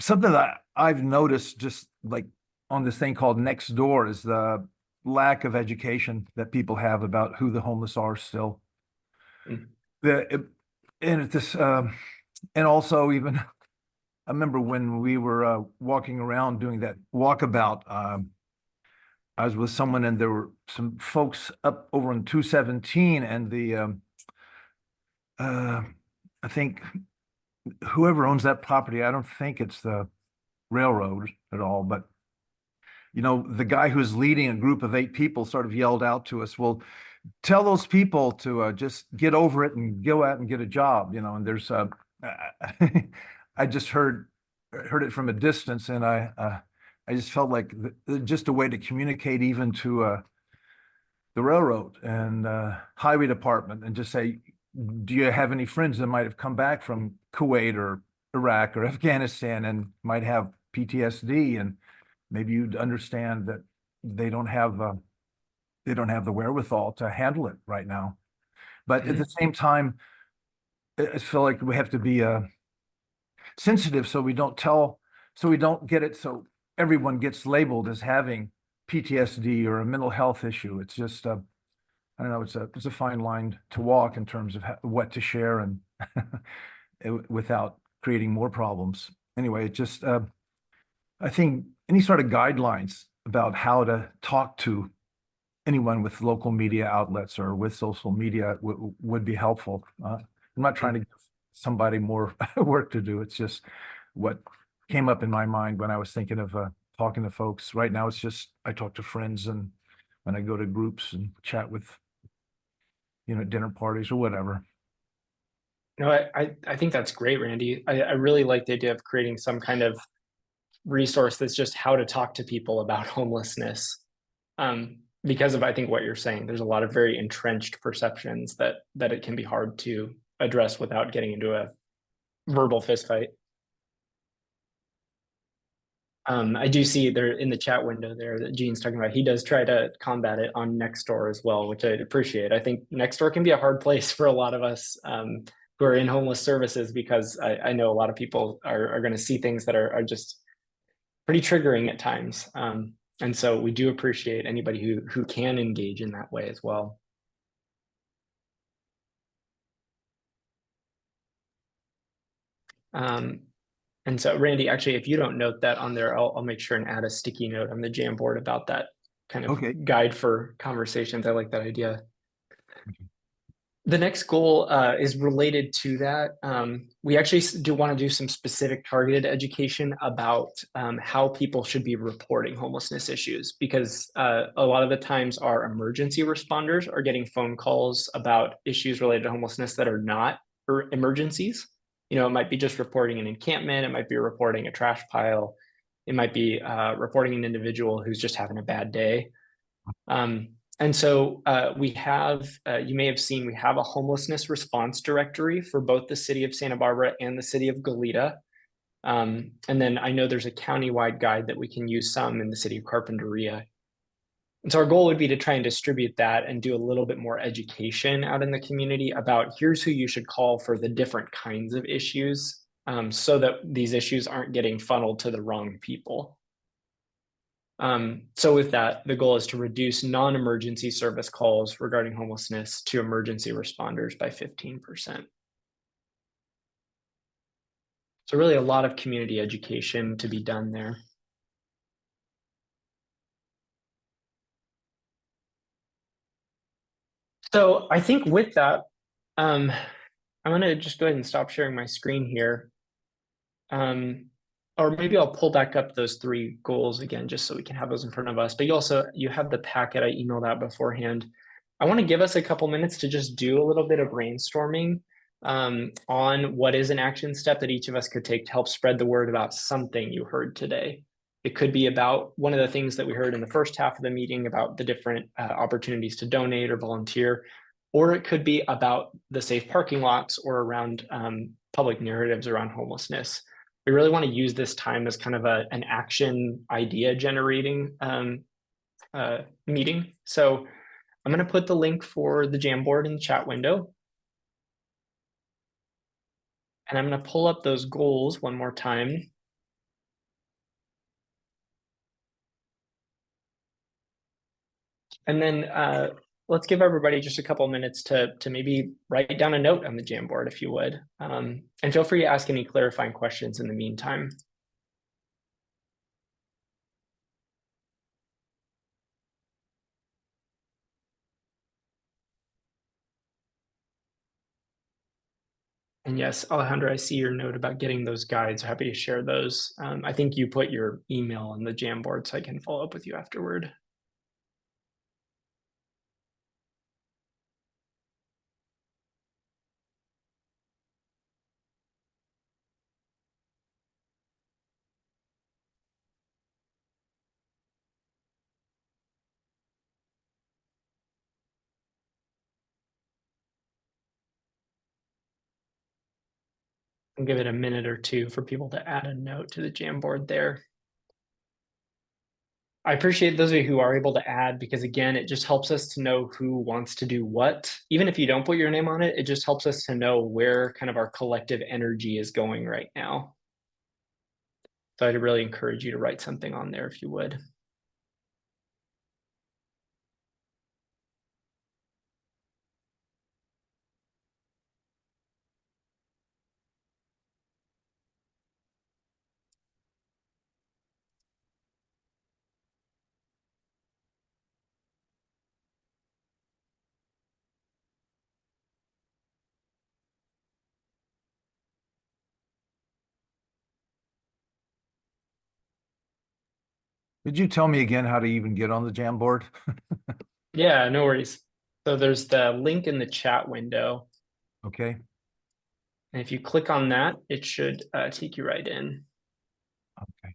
Speaker 10: something that I've noticed just like on this thing called Nextdoor is the lack of education that people have about who the homeless are still. And also even I remember when we were walking around doing that walkabout, I was with someone and there were some folks up over on 217 and the I think whoever owns that property, I don't think it's the railroad at all, but you know, the guy who's leading a group of 8 people sort of yelled out to us, well, tell those people to just get over it and go out and get a job, you know, and there's I just heard it from a distance and I just felt like just a way to communicate even to the railroad and highway department and just say, do you have any friends that might have come back from Kuwait or Iraq or Afghanistan and might have PTSD, and maybe you'd understand that they don't have the wherewithal to handle it right now. But at the same time, I feel like we have to be sensitive so we don't get it so everyone gets labeled as having PTSD or a mental health issue. It's just I don't know, it's a fine line to walk in terms of what to share and without creating more problems. Anyway, it just I think any sort of guidelines about how to talk to anyone with local media outlets or with social media would be helpful. I'm not trying to give somebody more work to do. It's just what came up in my mind when I was thinking of talking to folks. Right now, it's just I talk to friends and when I go to groups and chat with, you know, dinner parties or whatever.
Speaker 2: No, I think that's great, Randy. I really like the idea of creating some kind of resource that's just how to talk to people about homelessness. Because of, I think, what you're saying, there's a lot of very entrenched perceptions that it can be hard to address without getting into a verbal fist fight. I do see there in the chat window there that Gene's talking about, he does try to combat it on Nextdoor as well, which I'd appreciate. I think Nextdoor can be a hard place for a lot of us who are in homeless services, because I know a lot of people are going to see things that are just pretty triggering at times. And so we do appreciate anybody who can engage in that way as well. And so Randy, actually, if you don't note that on there, I'll make sure and add a sticky note on the Jamboard about that kind of guide for conversations. I like that idea. The next goal is related to that. We actually do want to do some specific targeted education about how people should be reporting homelessness issues, because a lot of the times our emergency responders are getting phone calls about issues related to homelessness that are not emergencies. You know, it might be just reporting an encampment, it might be reporting a trash pile, it might be reporting an individual who's just having a bad day. And so we have, you may have seen, we have a homelessness response directory for both the city of Santa Barbara and the city of Goleta. And then I know there's a countywide guide that we can use some in the city of Carpinteria. And so our goal would be to try and distribute that and do a little bit more education out in the community about here's who you should call for the different kinds of issues, so that these issues aren't getting funneled to the wrong people. So with that, the goal is to reduce non-emergency service calls regarding homelessness to emergency responders by 15%. So really a lot of community education to be done there. So I think with that, I'm gonna just go ahead and stop sharing my screen here. Or maybe I'll pull back up those 3 goals again, just so we can have those in front of us. But you have the packet, I emailed out beforehand. I want to give us a couple minutes to just do a little bit of brainstorming on what is an action step that each of us could take to help spread the word about something you heard today. It could be about one of the things that we heard in the first half of the meeting about the different opportunities to donate or volunteer, or it could be about the safe parking lots or around public narratives around homelessness. We really want to use this time as kind of an action idea generating meeting. So I'm going to put the link for the Jamboard in the chat window. And I'm going to pull up those goals one more time. And then let's give everybody just a couple minutes to maybe write down a note on the Jamboard, if you would. And feel free to ask any clarifying questions in the meantime. And yes, Alejandra, I see your note about getting those guides. Happy to share those. I think you put your email on the Jamboard, so I can follow up with you afterward. I'll give it a minute or two for people to add a note to the Jamboard there. I appreciate those of you who are able to add, because again, it just helps us to know who wants to do what. Even if you don't put your name on it, it just helps us to know where kind of our collective energy is going right now. So I'd really encourage you to write something on there if you would.
Speaker 10: Could you tell me again how to even get on the Jamboard?
Speaker 2: Yeah, no worries. So there's the link in the chat window.
Speaker 10: Okay.
Speaker 2: And if you click on that, it should take you right in.
Speaker 10: Okay.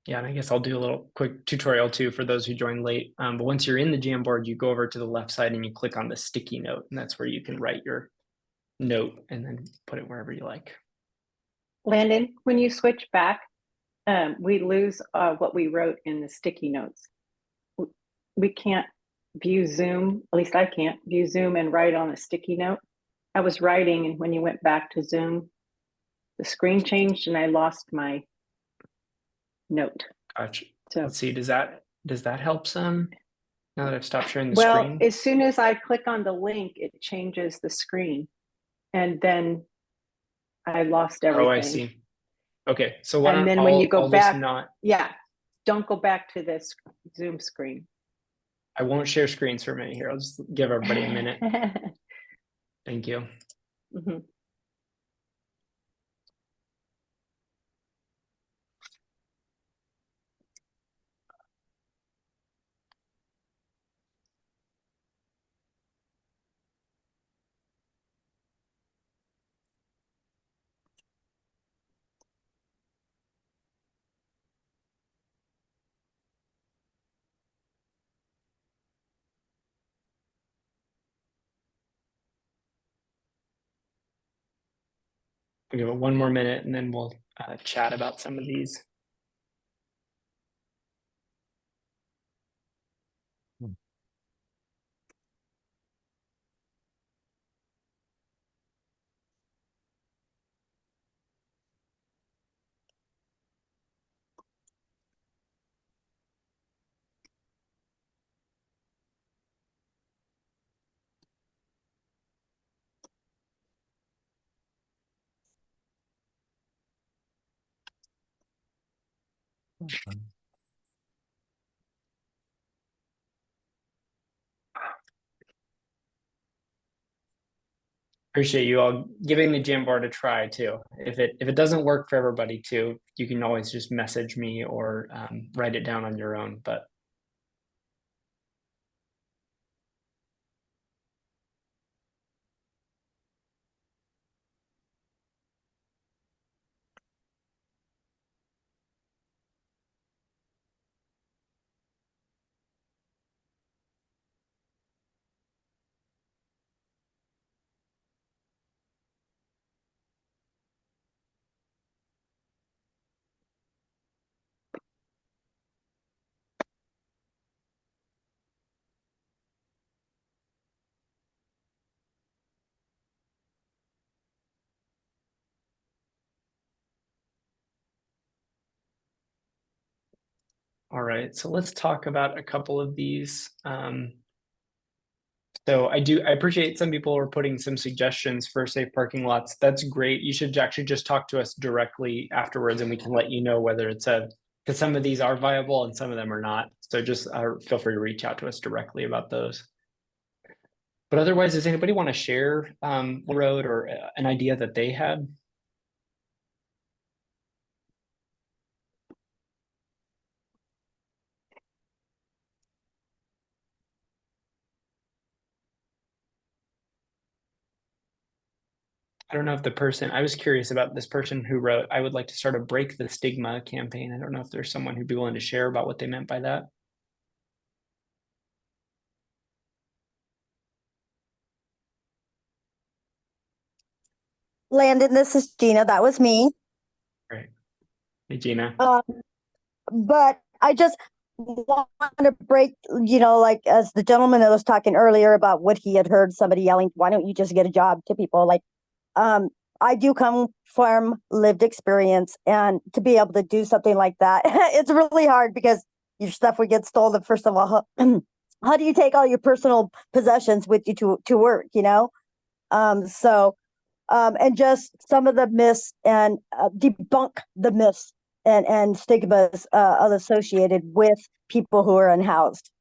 Speaker 2: Yeah, and I guess I'll do a little quick tutorial too for those who joined late. But once you're in the Jamboard, you go over to the left side and you click on the sticky note, and that's where you can write your note and then put it wherever you like.
Speaker 9: Landon, when you switch back, we lose what we wrote in the sticky notes. We can't view Zoom, at least I can't view Zoom and write on a sticky note. I was writing, and when you went back to Zoom, the screen changed and I lost my note.
Speaker 2: Gotcha.
Speaker 9: So
Speaker 2: Let's see, does that help some now that I've stopped sharing the
Speaker 9: well,
Speaker 2: screen?
Speaker 9: as soon as I click on the link, it changes the screen, and then I lost everything.
Speaker 2: Oh, I see. Okay, so why
Speaker 9: And
Speaker 2: don't
Speaker 9: then when you go
Speaker 2: I'll
Speaker 9: back,
Speaker 2: just not,
Speaker 9: yeah, don't go back to this Zoom screen.
Speaker 2: I won't share screens for a minute here. I'll just give everybody a minute. Thank you.
Speaker 9: Mhm.
Speaker 2: I'll give it one more minute and then we'll chat about some of these. Appreciate you all giving the Jamboard a try too. If it doesn't work for everybody too, you can always just message me or write it down on your own. But all right, so let's talk about a couple of these. So I appreciate some people are putting some suggestions for safe parking lots. That's great. You should actually just talk to us directly afterwards and we can let you know whether it's because some of these are viable and some of them are not. So just feel free to reach out to us directly about those. But otherwise, does anybody want to share road or an idea that they had? I don't know if I was curious about this person who wrote, I would like to start a Break the Stigma campaign. I don't know if there's someone who'd be willing to share about what they meant by that.
Speaker 13: Landon, this is Gina. That was me.
Speaker 2: Great. Hey, Gina.
Speaker 13: But I just want to break, like as the gentleman that was talking earlier about what he had heard somebody yelling, why don't you just get a job to people? Like, I do come from lived experience, and to be able to do something like that, it's really hard because your stuff would get stolen. First of all, how do you take all your personal possessions with you to work, and just some of the myths and debunk the myths and stigmas associated with people who are unhoused.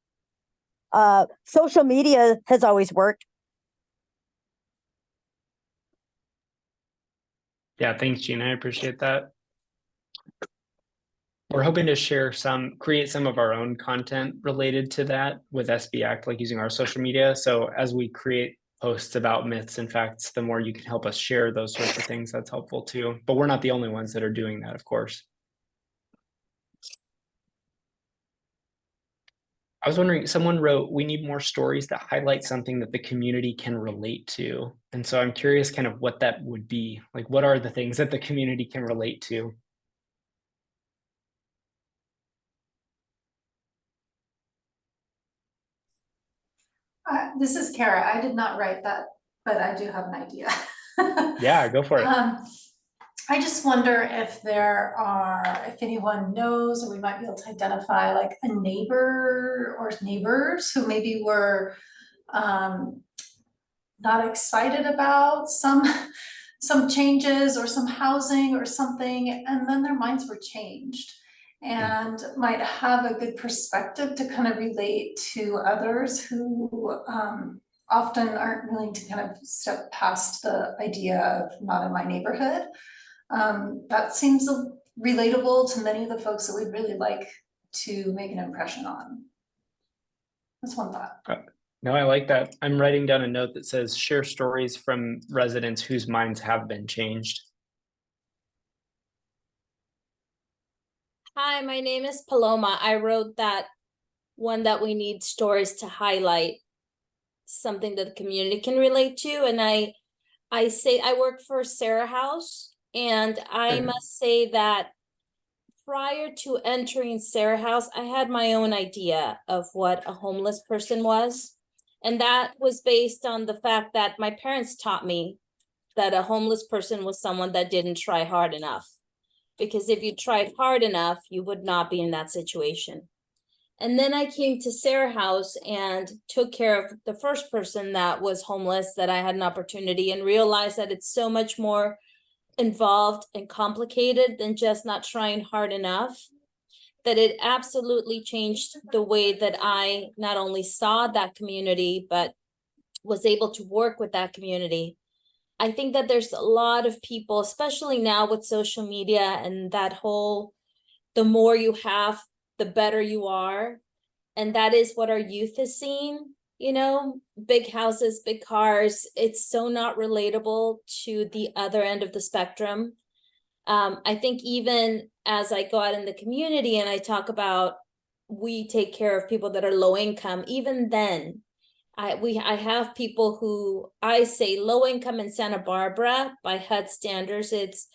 Speaker 13: Social media has always worked.
Speaker 2: Yeah, thanks, Gina. I appreciate that. We're hoping to create some of our own content related to that with SB Act, like using our social media. So as we create posts about myths and facts, the more you can help us share those sorts of things, that's helpful too. But we're not the only ones that are doing that, of course. I was wondering, someone wrote, we need more stories that highlight something that the community can relate to. And so I'm curious kind of what that would be. Like, what are the things that the community can relate to?
Speaker 8: This is Kara. I did not write that, but I do have an idea.
Speaker 2: Yeah, go for it.
Speaker 8: I just wonder if anyone knows, or we might be able to identify like a neighbor or neighbors who maybe were not excited about some changes or some housing or something, and then their minds were changed and might have a good perspective to kind of relate to others who often aren't willing to kind of step past the idea of not in my neighborhood. That seems relatable to many of the folks that we'd really like to make an impression on. That's one thought.
Speaker 2: No, I like that. I'm writing down a note that says share stories from residents whose minds have been changed.
Speaker 14: Hi, my name is Paloma. I wrote that one that we need stories to highlight something that the community can relate to. And I say I work for Sarah House, And I must say that prior to entering Sarah House, I had my own idea of what a homeless person was. And that was based on the fact that my parents taught me that a homeless person was someone that didn't try hard enough. Because if you tried hard enough, you would not be in that situation. And then I came to Sarah House and took care of the first person that was homeless that I had an opportunity, and realized that it's so much more involved and complicated than just not trying hard enough, that it absolutely changed the way that I not only saw that community, but was able to work with that community. I think that there's a lot of people, especially now with social media and that whole, the more you have, the better you are. And that is what our youth is seeing, you know, big houses, big cars. It's so not relatable to the other end of the spectrum. I think even as I go out in the community and I talk about, we take care of people that are low income, even then, I have people who I say low income in Santa Barbara by HUD standards, it's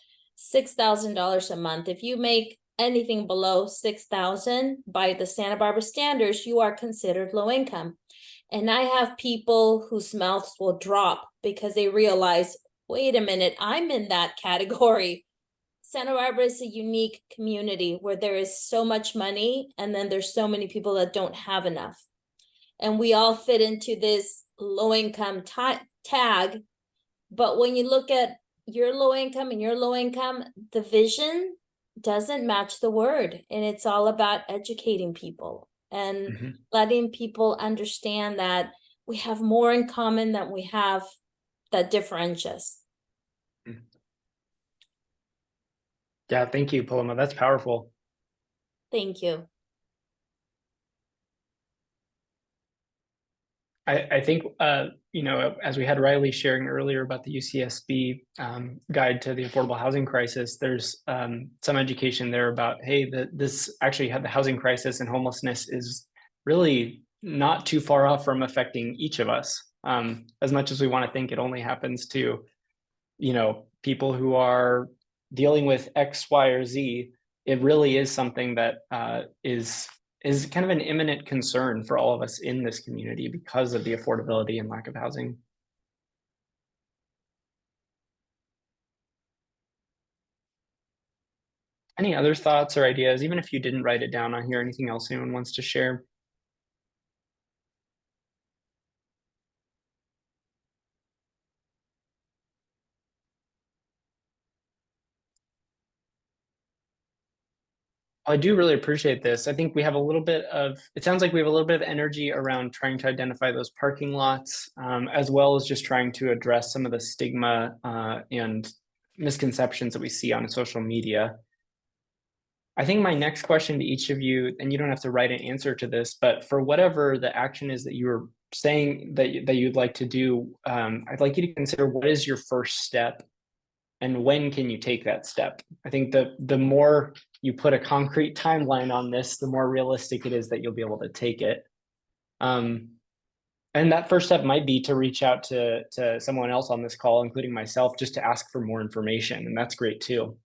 Speaker 14: $6,000 a month. If you make anything below 6,000 by the Santa Barbara standards, you are considered low income. And I have people whose mouths will drop because they realize, wait a minute, I'm in that category. Santa Barbara is a unique community where there is so much money, and then there's so many people that don't have enough. And we all fit into this low income tag. But when you look at your low income and your low income, the vision doesn't match the word. And it's all about educating people and letting people understand that we have more in common than we have that differentiates.
Speaker 2: Yeah, thank you, Paloma. That's powerful.
Speaker 14: Thank you.
Speaker 2: I think, you know, as we had Riley sharing earlier about the UCSB guide to the affordable housing crisis, there's some education there about, hey, this actually had the housing crisis and homelessness is really not too far off from affecting each of us. As much as we want to think it only happens to, you know, people who are dealing with X, Y, or Z, it really is something that is kind of an imminent concern for all of us in this community because of the affordability and lack of housing. Any other thoughts or ideas, even if you didn't write it down on here, anything else anyone wants to share? I do really appreciate this. I think we have a little bit of, it sounds like we have a little bit of energy around trying to identify those parking lots, as well as just trying to address some of the stigma and misconceptions that we see on social media. I think my next question to each of you, and you don't have to write an answer to this, but for whatever the action is that you were saying that you'd like to do, I'd like you to consider what is your first step and when can you take that step? I think the more you put a concrete timeline on this, the more realistic it is that you'll be able to take it. And that first step might be to reach out to someone else on this call, including myself, just to ask for more information. And that's great too.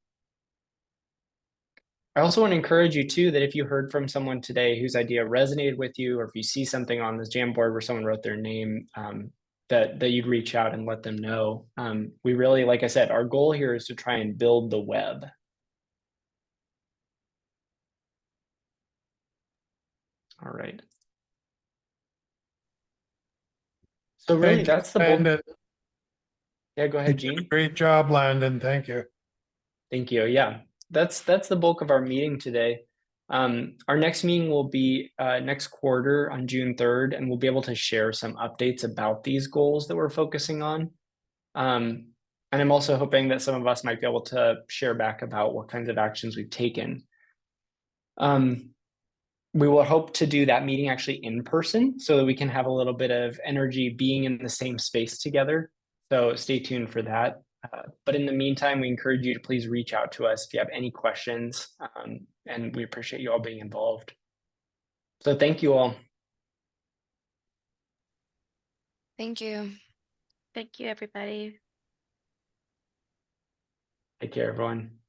Speaker 2: I also want to encourage you too, that if you heard from someone today whose idea resonated with you, or if you see something on this Jamboard where someone wrote their name, that you'd reach out and let them know. We really, like I said, our goal here is to try and build the web. All right. So really, that's the bulk. Yeah, go ahead, Gene.
Speaker 15: Great job, Landon. Thank you.
Speaker 2: Thank you. Yeah, that's the bulk of our meeting today. Our next meeting will be next quarter on June 3rd, and we'll be able to share some updates about these goals that we're focusing on. And I'm also hoping that some of us might be able to share back about what kinds of actions we've taken. We will hope to do that meeting actually in person so that we can have a little bit of energy being in the same space together. So stay tuned for that. But in the meantime, we encourage you to please reach out to us if you have any questions, and we appreciate you all being involved. So thank you all.
Speaker 12: Thank you. Thank you, everybody.
Speaker 2: Take care, everyone.